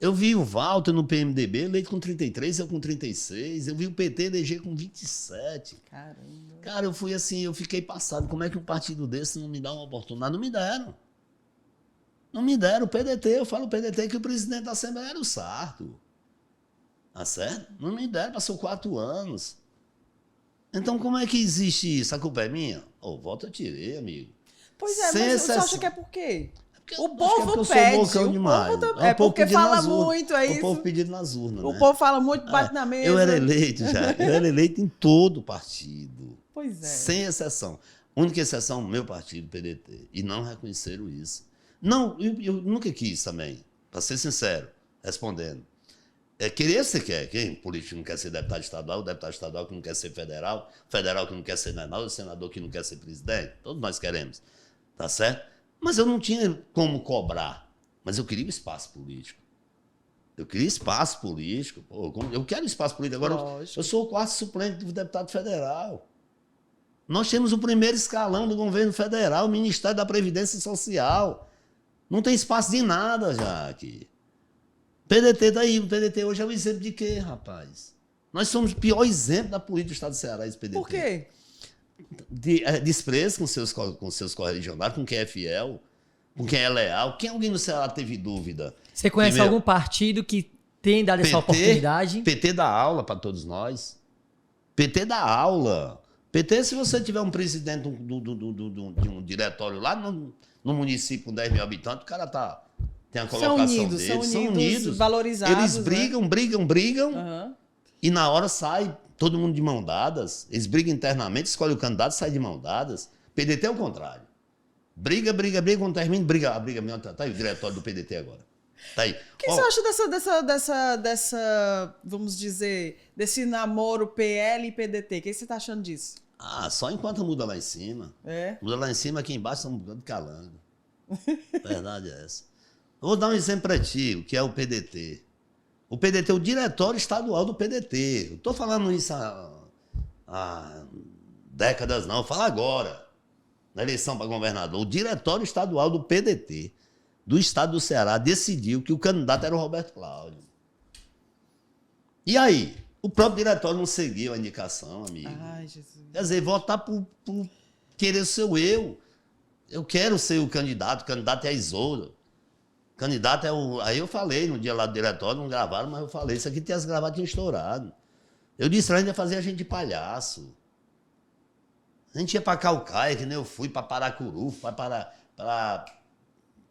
Eu vi o Walter no PMDB eleito com 33, eu com 36. Eu vi o PT eleger com 27. Caramba. Cara, eu fui assim, eu fiquei passado. Como é que um partido desse não me dá uma oportunidade? Não me deram. Não me deram. O PDT, eu falo o PDT que o presidente da Assembleia era o Sarto. Tá certo? Não me deram, passou 4 anos. Então, como é que existe isso? A culpa é minha? O voto eu tirei, amigo. Pois é, mas você acha que é por quê? O povo pede. É porque fala muito, é isso. O povo pedindo nas urnas, O povo fala muito, bate na mesa. Eu era eleito já. Eu era eleito em todo o partido. Pois é. Sem exceção. Única exceção, meu partido, PDT. E não reconheceram isso. Não, eu nunca quis também, para ser sincero, respondendo. Querer você quer. Quem político não quer ser deputado estadual, o deputado estadual que não quer ser federal, federal que não quer ser senador, o senador que não quer ser presidente. Todos nós queremos. Tá certo? Mas eu não tinha como cobrar. Mas eu queria espaço político. Eu queria espaço político. Pô, eu quero espaço político. Agora, eu sou o 4º suplente do deputado federal. Nós temos o 1º escalão do governo federal, o Ministério da Previdência Social. Não tem espaço de nada, Jaque. PDT tá aí. O PDT hoje é um exemplo de quê, rapaz? Nós somos o pior exemplo da política do estado do Ceará, esse PDT. Por quê? Desprezo com seus correligionários, com quem é fiel, com quem é leal. Quem alguém no Ceará teve dúvida? Você conhece algum partido que tem dado essa oportunidade? PT dá aula para todos nós. PT dá aula. PT, se você tiver um presidente de um diretório lá no município com 10 mil habitantes, o cara tem a colocação deles. São unidos, valorizados. Eles brigam, e na hora sai todo mundo de mão dadas. Eles brigam internamente, escolhem o candidato, sai de mão dadas. PDT é o contrário. Briga, quando termina, briga. Tá aí o diretório do PDT agora. Tá aí. O que você acha dessa, vamos dizer, desse namoro PL e PDT? O que você tá achando disso? Só enquanto muda lá em cima. Muda lá em cima, aqui embaixo estão mudando de calango. A verdade é essa. Eu vou dar um exemplo para ti, o que é o PDT. O PDT é o diretório estadual do PDT. Eu estou falando isso há décadas, não. Eu falo agora, na eleição para governador. O diretório estadual do PDT, do estado do Ceará, decidiu que o candidato era o Roberto Cláudio. E aí? O próprio diretório não seguiu a indicação, amigo. Ai, Jesus. Quer dizer, votar por querer ser eu. Eu quero ser o candidato é a Isolda. Candidato é o... Aí eu falei no dia lá do diretório, não gravaram, mas eu falei, isso aqui tem as gravatinhas estourado. Eu disse lá, ainda fazia a gente de palhaço. A gente ia para Calcaia, que nem eu fui, para Paracuru, para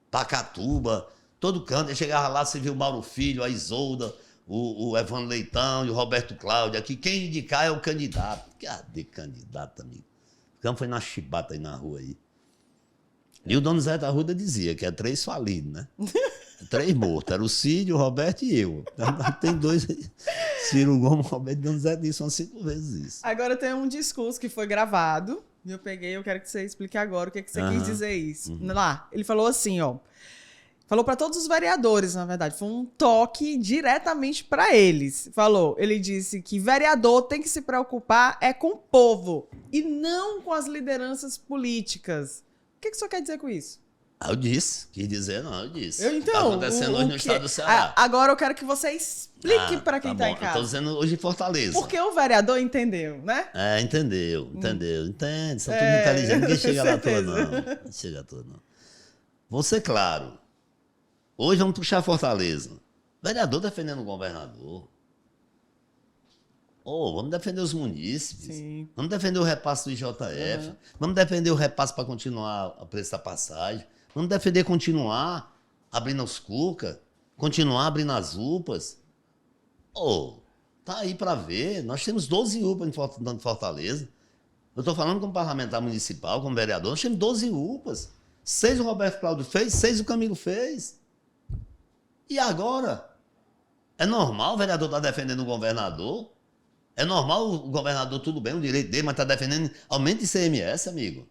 Pacatuba, todo canto. Eu chegava lá, você viu o Mauro Filho, a Isolda, o Evandro Leitão e o Roberto Cláudio. Aqui, quem indicar é o candidato. Cadê candidato, amigo? O campo foi na chibata aí na rua aí. E o dono Zé da Arruda dizia que é 3 falidos, né? 3 mortos. Era o Cid, o Roberto e eu. Tem 2 aí. Ciro Gomes, Roberto e Dono Zé disse, são 5 vezes isso. Agora tem um discurso que foi gravado. E eu quero que você explique agora o que você quis dizer isso. Lá, ele falou assim, ó. Falou para todos os vereadores, na verdade. Foi um toque diretamente para eles. Ele disse que vereador tem que se preocupar com o povo e não com as lideranças políticas. O que o senhor quer dizer com isso? Eu disse. Quis dizer, não, eu disse. Então, tá acontecendo hoje no estado do Ceará. Agora eu quero que você explique para quem tá em casa. Estou dizendo hoje em Fortaleza. Porque o vereador entendeu, né? Entendeu. Entende. São tudo inteligente. Ninguém chega lá à toa, não. Não chega à toa, não. Vou ser claro. Hoje vamos puxar Fortaleza. Vereador defendendo o governador. Vamos defender os munícipes. Sim. Vamos defender o repasse do IJF. Vamos defender o repasse para continuar o preço da passagem. Vamos defender continuar abrindo os cuca, continuar abrindo as UPAs. Tá aí para ver. Nós temos 12 UPAs em Fortaleza. Eu estou falando como parlamentar municipal, como vereador. Nós temos 12 UPAs. 6 o Roberto Cláudio fez, 6 o Camilo fez. E agora? É normal o vereador estar defendendo o governador? É normal o governador, tudo bem, o direito dele, mas está defendendo aumento de ICMS, amigo?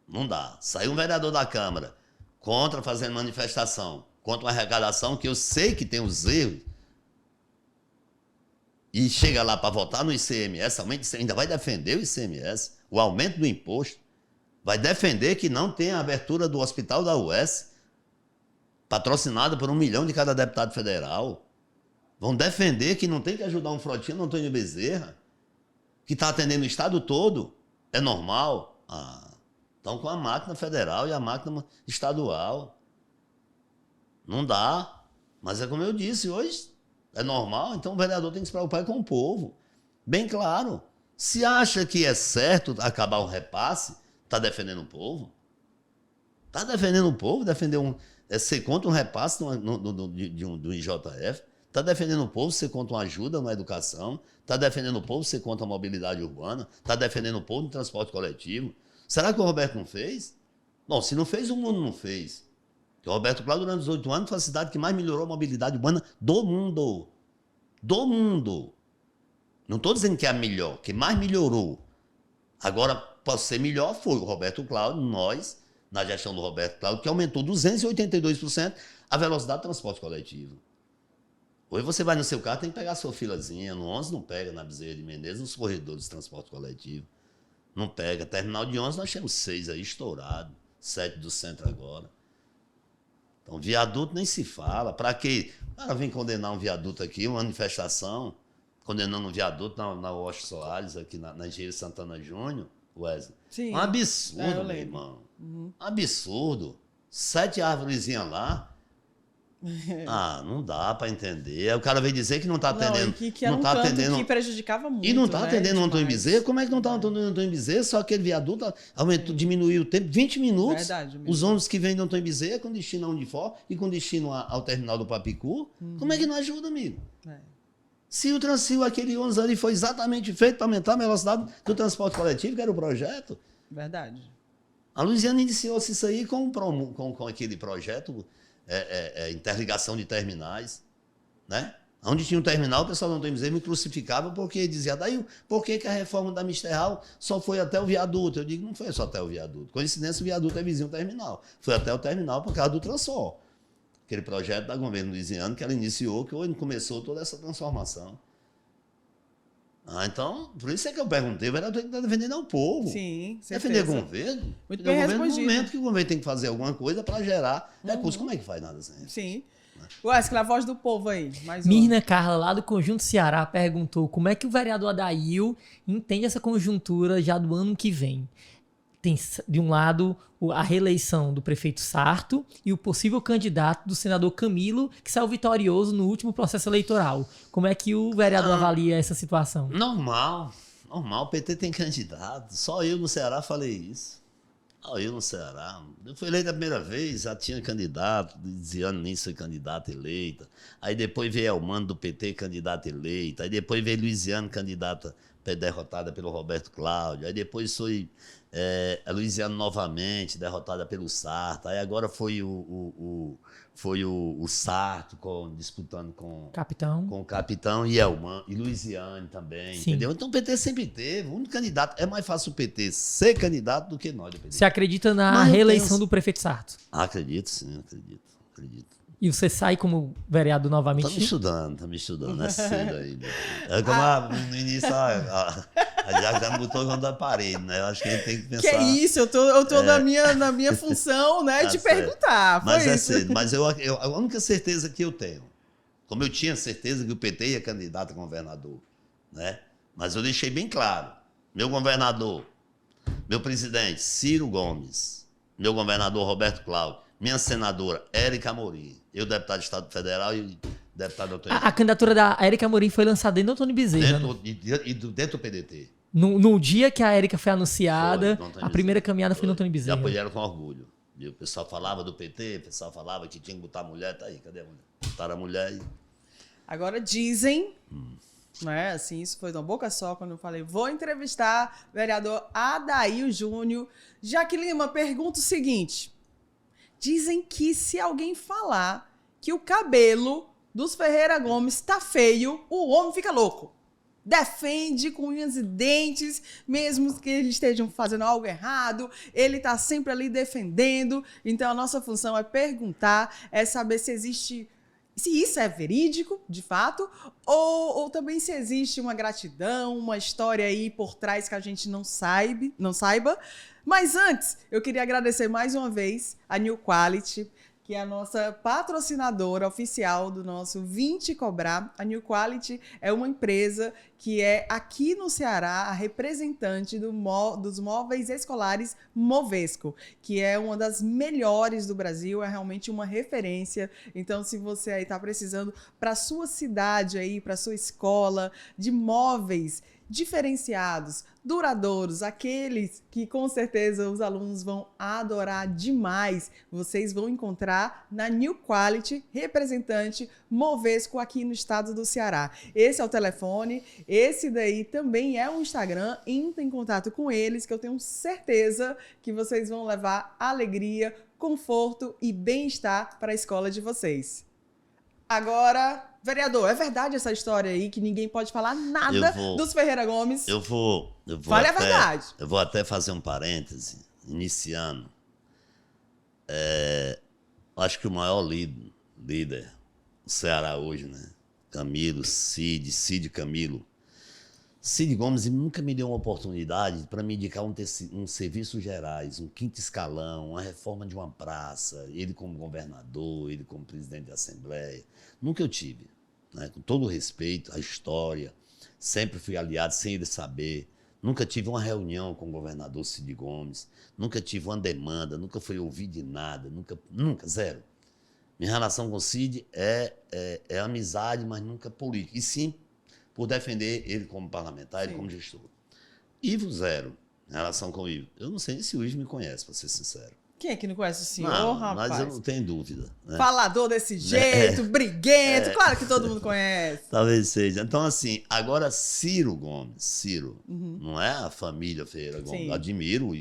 Não dá. Saiu um vereador da Câmara contra fazendo manifestação, contra uma arrecadação que eu sei que tem os erros, e chega lá para votar no ICMS, ainda vai defender o ICMS, o aumento do imposto, vai defender que não tem a abertura do hospital da UES, patrocinado por 1 milhão de cada deputado federal. Vão defender que não tem que ajudar um Frotinho, no Antônio Bezerra, que está atendendo o estado todo. É normal? Estão com a máquina federal e a máquina estadual. Não dá. Mas é como eu disse, hoje é normal, então o vereador tem que se preocupar com o povo. Bem claro. Se acha que é certo acabar o repasse, está defendendo o povo? Está defendendo o povo, ser contra um repasse do IJF? Está defendendo o povo ser contra uma ajuda na educação? Está defendendo o povo ser contra a mobilidade urbana? Está defendendo o povo no transporte coletivo? Será que o Roberto não fez? Bom, se não fez, o mundo não fez. Porque o Roberto Cláudio, durante os 8 anos, foi a cidade que mais melhorou a mobilidade urbana do mundo. Do mundo. Não estou dizendo que é a melhor, que mais melhorou. Agora, para ser melhor, foi o Roberto Cláudio, nós, na gestão do Roberto Cláudio, que aumentou 282% a velocidade do transporte coletivo. Hoje você vai no seu carro, tem que pegar a sua filazinha. No 11 não pega, na Bezerra de Menezes, nos corredores de transporte coletivo. Não pega. Terminal de 11 nós temos 6 aí estourado, 7 do centro agora. Então, viaduto nem se fala. Para quê? O cara vem condenar um viaduto aqui, uma manifestação, condenando um viaduto na Washington Soares, aqui na Engenheiro Santana Júnior, Wesley. Sim. Um absurdo, meu irmão. Absurdo. 7 árvorezinhas lá. Não dá para entender. Aí o cara veio dizer que não está atendendo. Que era atendendo, que prejudicava muito. E não está atendendo o Antônio Bezerra? Como é que não está atendendo o Antônio Bezerra? Só aquele viaduto diminuiu o tempo, 20 minutos. Verdade, os ônibus que vêm do Antônio Bezerra com destino a Unifor e com destino ao terminal do Papicu. Como é que não ajuda, amigo? Se aquele ônibus ali foi exatamente feito para aumentar a velocidade do transporte coletivo, que era o projeto. Verdade. A Luiziana iniciou-se isso aí com aquele projeto. Interligação de terminais, né? Onde tinha um terminal, o pessoal não tem dizer, me crucificava porque dizia, daí por que a reforma da Misterral só foi até o viaduto? Eu digo, não foi só até o viaduto. Coincidência, o viaduto é vizinho ao terminal. Foi até o terminal por causa do Transol. Aquele projeto da governo luisiano que ela iniciou, que hoje começou toda essa transformação. Então, por isso é que eu perguntei, o vereador tem que estar defendendo ao povo. Sim, defender o governo. Muito bem respondido. No momento que o governo tem que fazer alguma coisa para gerar recursos, como é que faz nada sem isso? Sim. Wesley, a voz do povo aí. Mirna Carla, lá do Conjunto Ceará, perguntou como é que o vereador Adail entende essa conjuntura já do ano que vem. tem, de um lado, a reeleição do prefeito Sarto e o possível candidato do senador Camilo, que saiu vitorioso no último processo eleitoral. Como é que o vereador avalia essa situação? Normal, o PT tem candidato. Só eu no Ceará falei isso. Só eu no Ceará. Eu fui eleito a primeira vez, já tinha candidato, Luiziane Lins foi candidata eleita. Aí depois veio Elmano do PT, candidata eleita. Aí depois veio Luiziane, candidata derrotada pelo Roberto Cláudio. Aí depois foi a Luiziane novamente, derrotada pelo Sarto. Aí agora foi o Sarto disputando com o Capitão e Elmano, e Luiziane também, Sim. entendeu? Então o PT sempre teve, o único candidato. É mais fácil o PT ser candidato do que nós do PT. Você acredita na reeleição do prefeito Sarto? Acredito, sim, acredito. E você sai como vereador novamente? Estamos estudando, é cedo ainda. É como no início já me botou contra a parede, né? Eu acho que a gente tem que pensar. Que é isso, eu tô na minha função, né, de perguntar. Mas foi é isso. cedo. Mas a única certeza que eu tenho, como eu tinha certeza que o PT ia candidato a governador, né? Mas eu deixei bem claro, meu governador, meu presidente Ciro Gomes, meu governador Roberto Cláudio, minha senadora Érica Amorim, eu deputado de Estado Federal e deputado de autoridade. A candidatura da Érica Amorim foi lançada dentro do Antônio Bezerra. Dentro do PDT. No dia que a Érica foi anunciada, a primeira caminhada foi no Antônio E Bezerra. apoiaram com orgulho. E o pessoal falava do PT, o pessoal falava que tinha que botar a mulher, tá aí, cadê a mulher? Botaram a mulher aí. Agora dizem, né, assim, isso foi de uma boca só quando eu falei, vou entrevistar o vereador Adair Júnior. Jaque Lima, pergunta o seguinte, dizem que se alguém falar que o cabelo dos Ferreira Gomes tá feio, o homem fica louco. Defende com unhas e dentes, mesmo que eles estejam fazendo algo errado, ele tá sempre ali defendendo. Então a nossa função é perguntar, é saber se isso é verídico, de fato, ou também se existe uma gratidão, uma história aí por trás que a gente não saiba. Mas antes, eu queria agradecer mais uma vez a New Quality, que é a nossa patrocinadora oficial do nosso 20 Cobrar. A New Quality é uma empresa que é aqui no Ceará a representante dos móveis escolares Movesco, que é uma das melhores do Brasil, é realmente uma referência. Então, se você aí está precisando para sua cidade aí, para sua escola, de móveis diferenciados, duradouros, aqueles que com certeza os alunos vão adorar demais, vocês vão encontrar na New Quality, representante Movesco aqui no estado do Ceará. Esse é o telefone, esse daí também é o Instagram, entre em contato com eles que eu tenho certeza que vocês vão levar alegria, conforto e bem-estar para a escola de vocês. Agora, vereador, é verdade essa história aí que ninguém pode falar nada dos Ferreira Gomes? Eu vou Fale a verdade. Eu vou até fazer um parêntese, iniciando. Acho que o maior líder do Ceará hoje, né? Camilo, Cid Camilo. Cid Gomes nunca me deu uma oportunidade para me indicar um serviços gerais, um quinto escalão, uma reforma de uma praça, ele como governador, ele como presidente da Assembleia. Nunca eu tive, né? Com todo o respeito à história, sempre fui aliado sem ele saber. Nunca tive uma reunião com o governador Cid Gomes, nunca tive uma demanda, nunca fui ouvir de nada, nunca, zero. Minha relação com o Cid é amizade, mas nunca política. E sim, por defender ele como parlamentar, ele como gestor. Ivo, zero. Em relação com o Ivo. Eu não sei nem se o Ivo me conhece, para ser sincero. Quem é que não conhece o senhor, não, rapaz? Mas eu não tenho dúvida. Né? Falador desse jeito, briguento, claro que todo mundo conhece. Talvez seja. Então, assim, agora Ciro Gomes, não é a família Ferreira Gomes. Sim. Admiro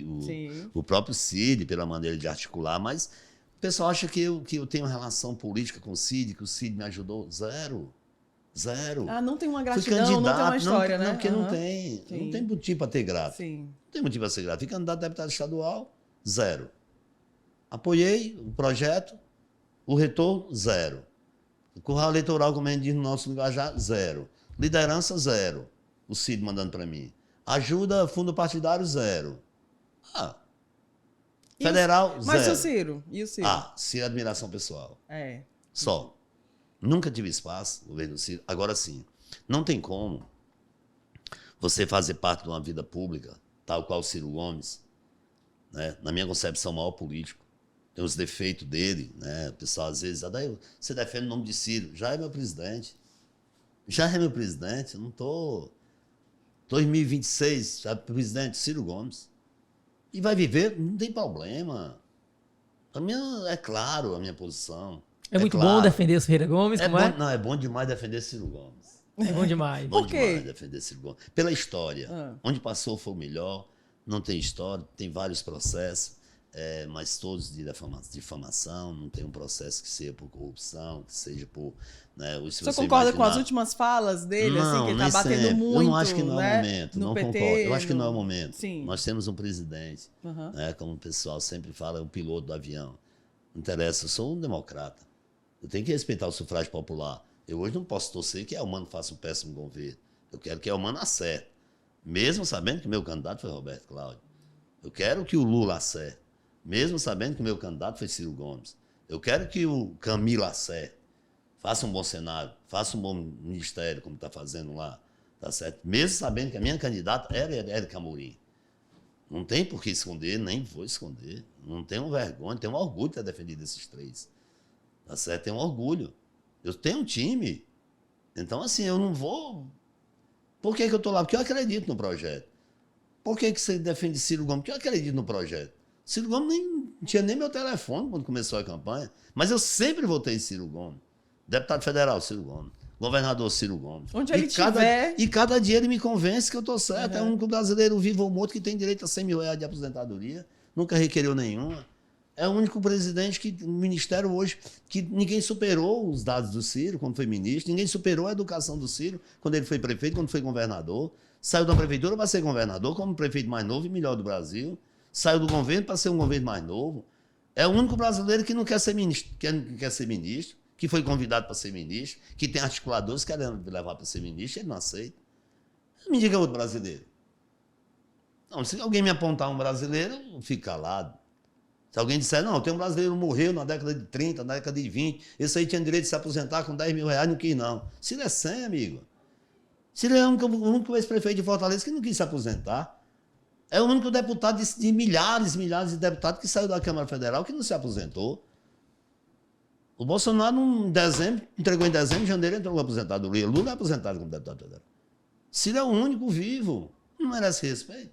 o próprio Cid pela maneira de articular, mas o pessoal acha que eu tenho relação política com o Cid, que o Cid me ajudou. Zero. Ah, não tem uma gratidão, não tem uma história, né? Não, porque não tem. Sim. Não tem motivo para ter grato. Sim. Não tem motivo para ser grato. Fui candidato a deputado estadual, zero. Apoiei o projeto, o retorno, zero. O curral eleitoral, como a gente diz no nosso linguajar, zero. Liderança, zero. O Cid mandando para mim. Ajuda, fundo partidário, zero. Federal, zero. Mas o Ciro? E o Ciro? Ciro é admiração pessoal. É. Só. Nunca tive espaço, governo Ciro. Agora sim, não tem como você fazer parte de uma vida pública, tal qual o Ciro Gomes, né? Na minha concepção, o maior político. Tem os defeitos dele, né? O pessoal às vezes, você defende o nome de Ciro. Já é meu presidente. Eu não estou... 2026, já presidente Ciro Gomes. E vai viver, não tem problema. É claro a minha posição. É muito claro. bom defender o Ferreira Gomes, como é? Não, é bom demais defender Ciro Gomes. É bom demais. Bom Por quê? demais defender Ciro Gomes. Pela história. Onde passou foi o melhor. Não tem história, tem vários processos, mas todos de difamação. Não tem um processo que seja por corrupção, que seja por... Né, você concorda com as últimas falas dele? Não, assim, que ele está batendo sempre. muito, eu não acho que não né? É o momento. No Não PT, concordo. Eu acho que não é o momento. Sim. Nós temos um presidente, né, como o pessoal sempre fala, é o piloto do avião. Não interessa, eu sou um democrata. Eu tenho que respeitar o sufrágio popular. Eu hoje não posso torcer que Elmano faça um péssimo governo. Eu quero que Elmano acerte. Mesmo sabendo que meu candidato foi Roberto Cláudio. Eu quero que o Lula acerte. Mesmo sabendo que meu candidato foi Ciro Gomes. Eu quero que o Camilo acerte. Faça um bom cenário, faça um bom ministério, como está fazendo lá, tá certo? Mesmo sabendo que a minha candidata era Érica Amorim. Não tem por que esconder, nem vou esconder. Não tenho vergonha, tenho orgulho de ter defendido esses três. Tá certo? Tenho orgulho. Eu tenho um time. Então, assim, eu não vou... Por que eu estou lá? Porque eu acredito no projeto. Por que você defende Ciro Gomes? Porque eu acredito no projeto. Ciro Gomes não tinha nem meu telefone quando começou a campanha. Mas eu sempre votei em Ciro Gomes. Deputado federal, Ciro Gomes. Governador, Ciro Gomes. Onde ele estiver... E cada dia ele me convence que eu estou certo. É o único brasileiro vivo ou morto que tem direito a 100 mil reais de aposentadoria. Nunca requereu nenhuma. É o único presidente que o ministério hoje, que ninguém superou os dados do Ciro quando foi ministro, ninguém superou a educação do Ciro quando ele foi prefeito, quando foi governador. Saiu da prefeitura para ser governador, como o prefeito mais novo e melhor do Brasil. Saiu do governo para ser um governo mais novo. É o único brasileiro que não quer ser ministro, que foi convidado para ser ministro, que tem articuladores que querem levar para ser ministro, ele não aceita. Me diga outro brasileiro. Não, se alguém me apontar um brasileiro, eu fico calado. Se alguém disser, não, tem um brasileiro que morreu na década de 30, na década de 20, esse aí tinha direito de se aposentar com 10 mil reais, não quis não. Ciro é 100, amigo. Ciro é o único ex-prefeito de Fortaleza que não quis se aposentar. É o único deputado de milhares de deputados que saiu da Câmara Federal que não se aposentou. O Bolsonaro, entregou em dezembro, em janeiro entrou com aposentadoria. Lula é aposentado como deputado federal. Ciro é o único vivo. Não merece respeito.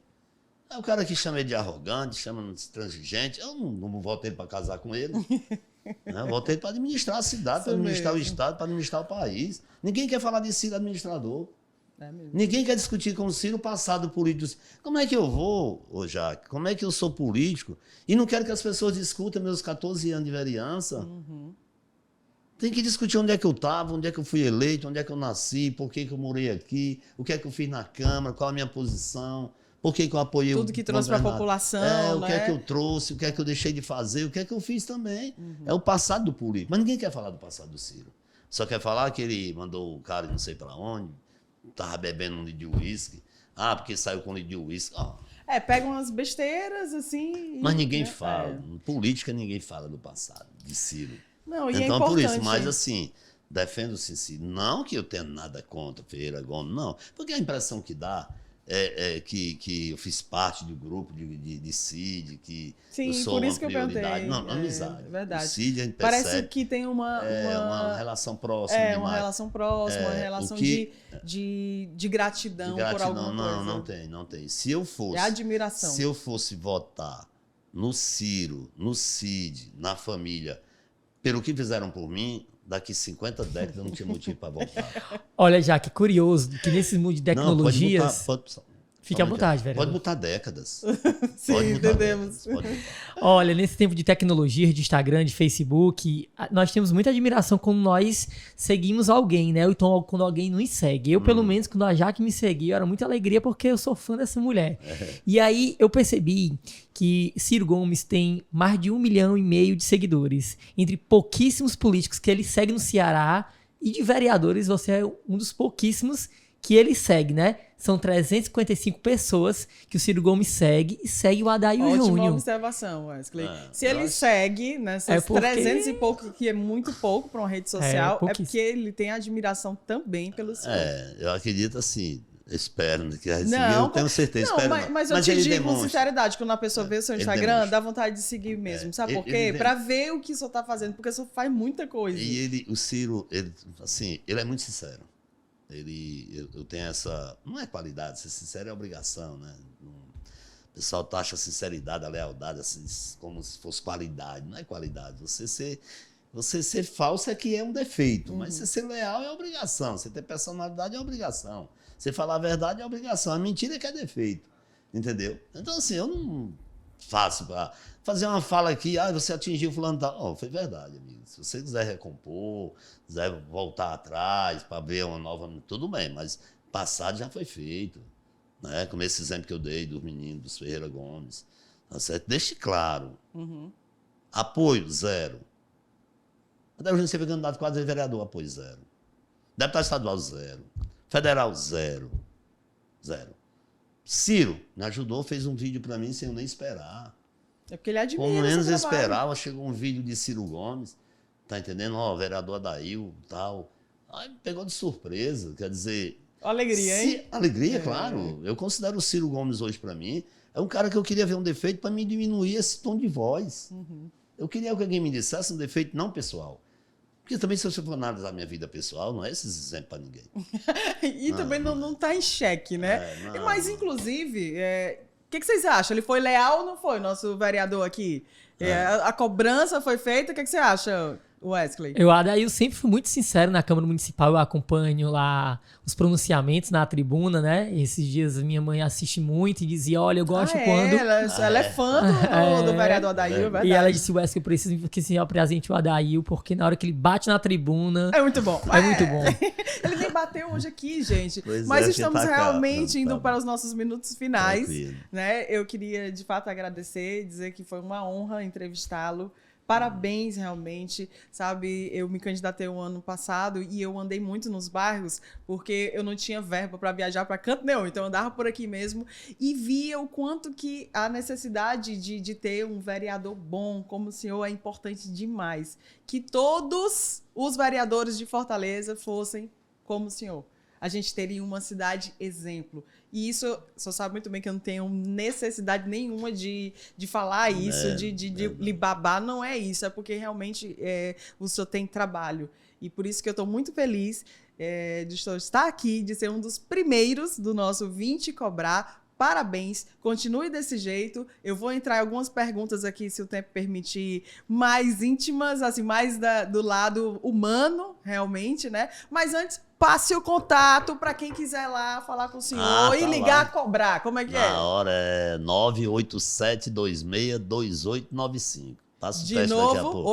É o cara que chama ele de arrogante, chama de transigente. Eu não votei ele para casar com ele. Eu votei ele para administrar a cidade, para administrar o Estado, para administrar o país. Ninguém quer falar de Ciro administrador. Ninguém quer discutir com o Ciro o passado político. Como é que eu vou, Jaque? Como é que eu sou político e não quero que as pessoas discutam meus 14 anos de vereança? Tem que discutir onde é que eu estava, onde é que eu fui eleito, onde é que eu nasci, por que eu morei aqui, o que é que eu fiz na Câmara, qual a minha posição, por que eu apoiei tudo que trouxe para a população, o que é que eu trouxe, o que é que eu deixei de fazer, o que é que eu fiz também. É o passado do político. Mas ninguém quer falar do passado do Ciro. Só quer falar que ele mandou o cara não sei para onde, estava bebendo um litro de uísque. Porque saiu com um litro de uísque. Pegam umas besteiras assim. Mas ninguém fala. Política ninguém fala do passado, de Ciro. Não, e então, é importante. por isso, mas assim, defendo o Ciro. Não que eu tenha nada contra Ferreira Gomes, não. Porque a impressão que dá é que eu fiz parte do grupo de Cid, que sim, eu sou por isso uma que eu prioridade. perguntei. Não, amizade. É verdade. O Cid, a gente percebe, parece que tem uma relação próxima. Uma relação próxima, uma relação de gratidão por alguma coisa. Não tem. Se eu fosse... É admiração. Se eu fosse votar no Ciro, no Cid, na família, pelo que fizeram por mim, daqui 50 décadas eu não tinha motivo para votar. Olha, Jaque, curioso que nesse mundo de tecnologias... Fique à vontade, velho. Pode botar décadas. Sim, entendemos. Olha, nesse tempo de tecnologia, de Instagram, de Facebook, nós temos muita admiração quando nós seguimos alguém, né? Ou então quando alguém nos segue. Eu, pelo menos, quando a Jaque me seguiu, era muita alegria porque eu sou fã dessa mulher. E aí eu percebi que Ciro Gomes tem mais de 1,5 milhão de seguidores. Entre pouquíssimos políticos que ele segue no Ceará e de vereadores, você é um dos pouquíssimos que ele segue, né? São 355 pessoas que o Ciro Gomes segue e segue o Adair Júnior. Ótima observação, Wesley. Se ele segue nessas 300 e pouco, que é muito pouco para uma rede social, é porque ele tem admiração também pelo Ciro. Eu acredito assim, Espero, né, que vai seguir. Não, Eu tenho certeza. não, Espero, mas eu te ele digo com demonstra. sinceridade, quando a pessoa vê o seu Ele Instagram, demonstra. dá vontade de seguir mesmo. Sabe por quê? Pra ver o que o senhor tá fazendo, porque o senhor faz muita coisa. E o Ciro, ele, assim, ele é muito sincero. Eu tenho essa... Não é qualidade, ser sincero é obrigação, né? O pessoal taxa a sinceridade, a lealdade, assim, como se fosse qualidade. Não é qualidade. Você ser falso é que é um defeito, mas você ser leal é obrigação. Você ter personalidade é obrigação. Você falar a verdade é obrigação. A mentira é que é defeito. Entendeu? Então, assim, eu não faço para fazer uma fala aqui, você atingiu fulano tal. Não, foi verdade, amigo. Se você quiser recompor, quiser voltar atrás para ver uma nova, tudo bem, mas passado já foi feito. Né? Como esse exemplo que eu dei dos meninos, dos Ferreira Gomes. Tá certo? Deixe claro. Apoio, zero. Até hoje você foi candidato quase a vereador, apoio, zero. Deputado estadual, zero. Federal, zero. Zero. Ciro me ajudou, fez um vídeo para mim sem eu nem esperar. É porque ele admira Como menos eu seu trabalho. esperava, chegou um vídeo de Ciro Gomes, tá entendendo? Ó, vereador Adail, tal. Aí me pegou de surpresa, quer dizer... Alegria, hein? Alegria, claro. Eu considero o Ciro Gomes hoje para mim, é um cara que eu queria ver um defeito para me diminuir esse tom de voz. Eu queria que alguém me dissesse um defeito não pessoal. Porque também, se você for analisar minha vida pessoal, não é esses exemplos para ninguém. E também não tá em xeque, né? Não. Mas, inclusive, o que vocês acham? Ele foi leal ou não foi, nosso vereador aqui? A cobrança foi feita, o que você acha, Wesley? Eu, Adail, sempre fui muito sincero na Câmara Municipal, eu acompanho lá os pronunciamentos na tribuna, né? Esses dias minha mãe assiste muito e dizia, olha, eu gosto quando... Ela é fã do vereador Adail, é verdade. E ela disse, Wesley, eu preciso que se apresente o Adail, porque na hora que ele bate na tribuna... É muito bom. É muito bom. Ele nem bateu hoje aqui, gente. Pois Mas é, estamos tá realmente cá. indo Tá para os nossos minutos finais. Tranquilo. Né? Eu queria, de fato, agradecer, dizer que foi uma honra entrevistá-lo. Parabéns, realmente, sabe? Eu me candidatei o ano passado e eu andei muito nos bairros porque eu não tinha verba para viajar para canto nenhum, então eu andava por aqui mesmo e via o quanto que a necessidade de ter um vereador bom como o senhor é importante demais. Que todos os vereadores de Fortaleza fossem como o senhor. A gente teria uma cidade exemplo. E isso, você sabe muito bem que eu não tenho necessidade nenhuma de falar isso, de lhe babar, não é isso. É porque realmente o senhor tem trabalho. E por isso que eu estou muito feliz de estar aqui, de ser um dos primeiros do nosso 20 Cobrar. Parabéns, continue desse jeito. Eu vou entrar em algumas perguntas aqui, se o tempo permitir, mais íntimas, assim, mais do lado humano, realmente, né? Mas antes, passe o contato para quem quiser lá falar com o senhor e ligar a cobrar. Como é que Na hora é 987262895. Passa o De teste daqui a novo, pouco.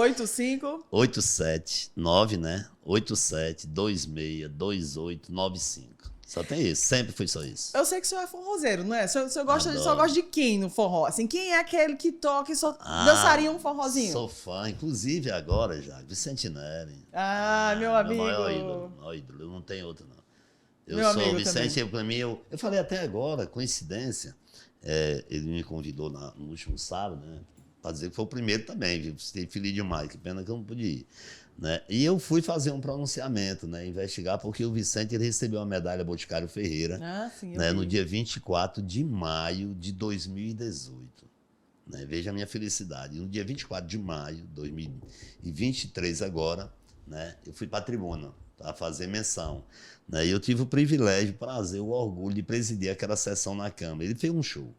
859, né? 87262895. Só tem isso, sempre foi só isso. Eu sei que o senhor é forrozeiro, não é? O senhor só Adoro. gosta de quem no forró? Assim, quem é aquele que toca e só dançaria um forrozinho? Sou fã, inclusive agora já, Vicente Neri. Meu amigo. Maior ídolo, eu não tenho outro não. Eu Meu sou amigo Vicente, para mim, eu falei até agora, coincidência, ele me convidou no último sábado, né? Para dizer que foi o primeiro também, viu? Filho demais, que pena que eu não pude ir. Né? E eu fui fazer um pronunciamento, né? Investigar, porque o Vicente ele recebeu a medalha Boticário Ferreira né? No dia 24 de maio de 2018. Né? Veja a minha felicidade. No dia 24 de maio de 2023 agora, né? Eu fui para a tribuna para fazer menção. Né? E eu tive o privilégio, o prazer, o orgulho de presidir aquela sessão na Câmara. Ele fez um show.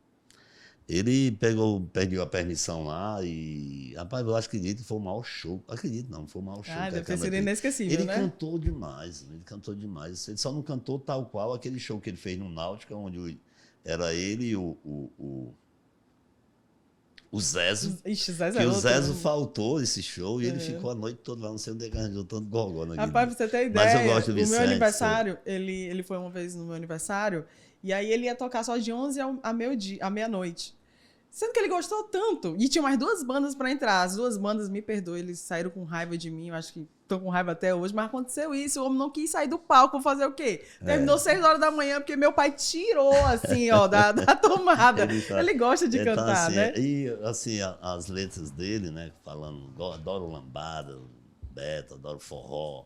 Ele perdeu a permissão lá e, rapaz, eu acredito que foi o maior show. Acredito, não foi o maior show. Deve ter sido inesquecível, ele né? cantou demais, ele cantou demais. Ele só não cantou tal qual aquele show que ele fez no Náutica, onde era ele e o Zezo. Ixi, Zezo que é o outro. Zezo faltou esse show e ele ficou a noite toda lá, não sei onde ele arranjou tanto gorgona. Rapaz, pra você ter ideia, Mas eu gosto do Vicente. o meu aniversário, ele foi uma vez no meu aniversário, e aí ele ia tocar só de 11 à meia-noite. Sendo que ele gostou tanto. E tinha mais duas bandas pra entrar. As duas bandas, me perdoem, eles saíram com raiva de mim. Eu acho que estão com raiva até hoje. Mas aconteceu isso. O homem não quis sair do palco. Fazer o quê? Terminou 6 horas da manhã, porque meu pai tirou, assim, ó, da tomada. Ele gosta de cantar, assim, né? E, assim, as letras dele, né? Falando, adoro lambada, Beto, adoro forró.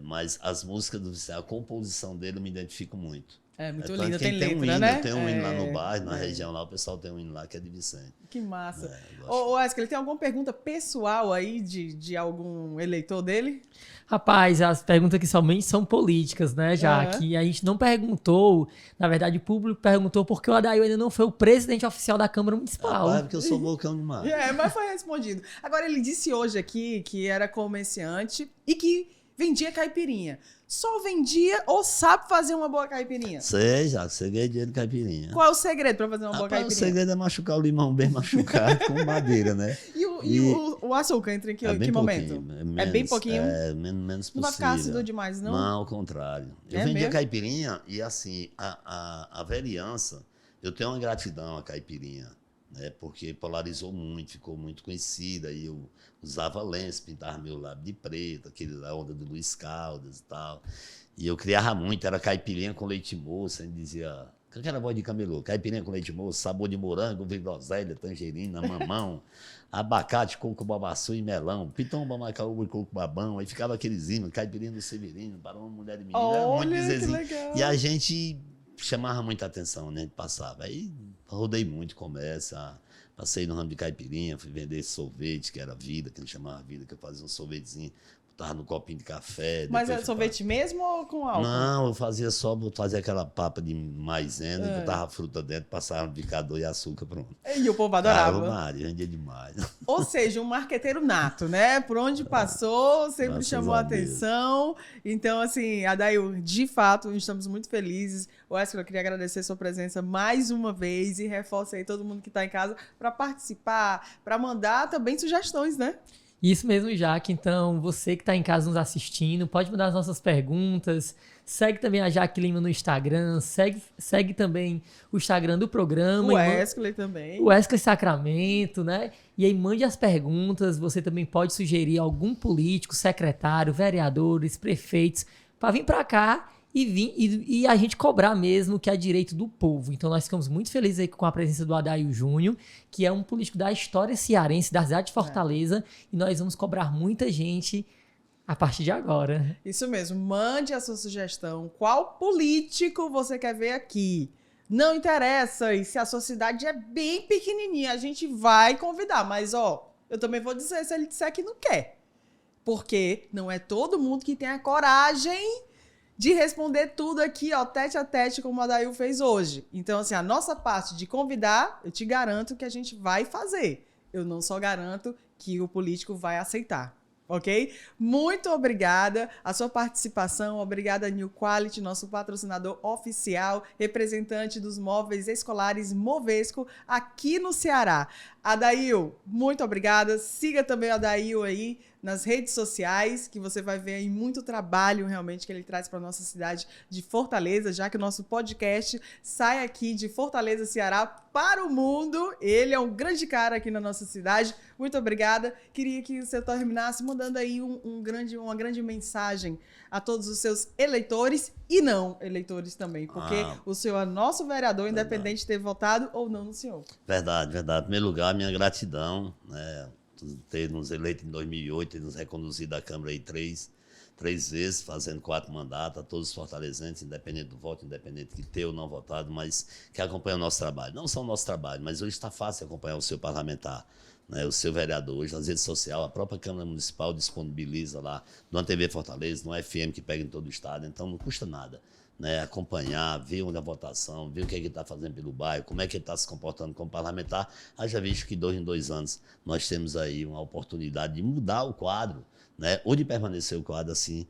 Mas as músicas do Vicente, a composição dele eu me identifico muito. É muito Tanto linda, que tem tem letra, um hino, né? tem um hino lá no bairro, na região lá, o pessoal tem um hino lá que é de Vicente. Que massa. Eu gosto. Ô, Wesley, tem alguma pergunta pessoal aí de algum eleitor dele? Rapaz, as perguntas aqui somente são políticas, né? Já que a gente não perguntou, na verdade o público perguntou porque o Adail ainda não foi o presidente oficial da Câmara Municipal. Rapaz, porque eu sou bocão demais. Mas foi respondido. Agora, ele disse hoje aqui que era comerciante e que vendia caipirinha. Só vendia ou sabe fazer uma boa caipirinha? Sei, já, cheguei dinheiro de caipirinha. Qual é o segredo para fazer uma boa Rapaz, caipirinha? o segredo é machucar o limão bem machucado com madeira, né? E o açúcar entra em que momento? Menos, É bem pouquinho? Menos possível. Não vai ficar ácido demais, não? Não, ao contrário. Eu vendia mesmo? caipirinha e assim, a vereança, eu tenho uma gratidão à caipirinha, né? Porque polarizou muito, ficou muito conhecida. E eu usava lenço, pintava meu lábio de preto, aquele da onda do Luiz Caldas e tal. E eu criava muito, era caipirinha com leite moço, a gente dizia... Aquela voz de camelô, caipirinha com leite moço, sabor de morango, groselha, tangerina, mamão, abacate, coco, babaçu e melão, piton, bamacaúba e coco babão. Aí ficava aqueles hinos, caipirinha do Severino, para uma mulher e menina, era muito Olha, que dizerzinho. legal. E a gente chamava muita atenção, né? A gente passava. Aí rodei muito comércio, passei no ramo de caipirinha, fui vender sorvete, que era vida, que a gente chamava vida, que eu fazia um sorvetezinho, botava no copinho de café. Mas é sorvete mesmo ou com álcool? Não, eu fazia aquela papa de maisena, botava fruta dentro, passava um picador e açúcar, pronto. E o povo adorava. Maria, vendia demais. Ou seja, um marqueteiro nato, né? Por onde passou, sempre Graças chamou a a Deus. atenção. Então, assim, Adail, de fato, estamos muito felizes. Wesley, eu queria agradecer a sua presença mais uma vez e reforço aí todo mundo que está em casa para participar, para mandar também sugestões, né? Isso mesmo, Jaque. Então, você que está em casa nos assistindo, pode mandar as nossas perguntas. Segue também a Jaque Lima no Instagram. Segue também o Instagram do programa. O Wesley também. O Wesley Sacramento, né? E aí mande as perguntas. Você também pode sugerir algum político, secretário, vereadores, prefeitos, para vir para cá e a gente cobrar mesmo que é direito do povo. Então nós ficamos muito felizes aí com a presença do Adail Júnior, que é um político da história cearense, da cidade de Fortaleza, e nós vamos cobrar muita gente a partir de agora. Isso mesmo, mande a sua sugestão. Qual político você quer ver aqui? Não interessa, e se a sua cidade é bem pequenininha, a gente vai convidar. Mas, eu também vou dizer se ele disser que não quer. Porque não é todo mundo que tem a coragem de responder tudo aqui, tete a tete, como a Adail fez hoje. Então, assim, a nossa parte de convidar, eu te garanto que a gente vai fazer. Eu não só garanto que o político vai aceitar. Ok? Muito obrigada a sua participação, obrigada New Quality, nosso patrocinador oficial, representante dos móveis escolares Movesco aqui no Ceará. Adail, muito obrigada, siga também o Adail aí nas redes sociais, que você vai ver aí muito trabalho realmente que ele traz para a nossa cidade de Fortaleza, já que o nosso podcast sai aqui de Fortaleza, Ceará, para o mundo. Ele é um grande cara aqui na nossa cidade. Muito obrigada. Queria que você terminasse mandando aí uma grande mensagem a todos os seus eleitores e não eleitores também, porque o senhor é nosso vereador, independente de ter votado ou não no senhor. Verdade. Em primeiro lugar, minha gratidão, né? Ter nos eleito em 2008, ter nos reconduzido à Câmara aí três vezes, fazendo 4 mandatos, a todos os fortalezantes, independente do voto, independente de ter ou não votado, mas que acompanham o nosso trabalho. Não só o nosso trabalho, mas hoje está fácil acompanhar o seu parlamentar, né, o seu vereador. Hoje nas redes sociais, a própria Câmara Municipal disponibiliza lá, numa TV Fortaleza, no FM que pega em todo o estado, então não custa nada. Né, acompanhar, ver onde a votação, ver o que ele está fazendo pelo bairro, como é que ele está se comportando como parlamentar. Haja visto que 2 em 2 anos nós temos aí uma oportunidade de mudar o quadro, né, ou de permanecer o quadro assim,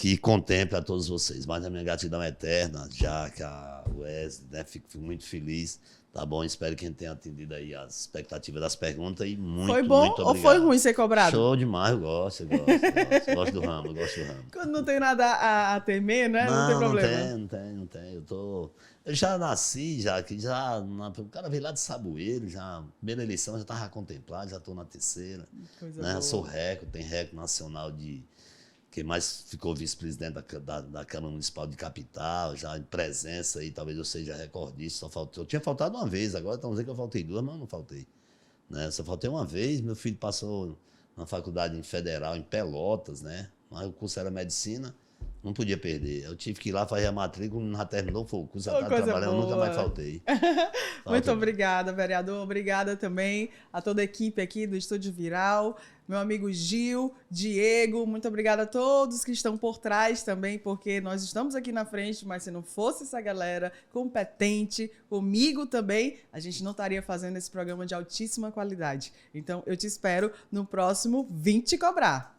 que contempla a todos vocês. Mas a minha gratidão é eterna, já que a Wesley, né, fico muito feliz. Tá bom, espero que a gente tenha atendido aí as expectativas das perguntas e muito, foi bom muito ou obrigado. foi ruim ser cobrado? Show demais, eu gosto do ramo, Quando não tem nada a temer, né? Não tem problema. Não tem. Eu já nasci, o cara veio lá de Saboeiro, já, primeira eleição já estava contemplado, já estou na terceira. Coisa né? boa. Sou recorde, tem recorde nacional de... Quem mais ficou vice-presidente da Câmara Municipal de Capital, já em presença aí, talvez eu seja recordista, só faltou. Eu tinha faltado uma vez, agora estão dizendo que eu faltei 2, mas eu não faltei. Né? Só faltei uma vez, meu filho passou na faculdade federal, em Pelotas, né? Mas o curso era medicina, não podia perder. Eu tive que ir lá fazer a matrícula, não terminou, foi o curso, já estava trabalhando, boa. nunca mais faltei. Muito obrigada, vereador. Obrigada também a toda a equipe aqui do Estúdio Viral. Meu amigo Gil, Diego, muito obrigada a todos que estão por trás também, porque nós estamos aqui na frente, mas se não fosse essa galera competente, comigo também, a gente não estaria fazendo esse programa de altíssima qualidade. Então, eu te espero no próximo Vim Te Cobrar.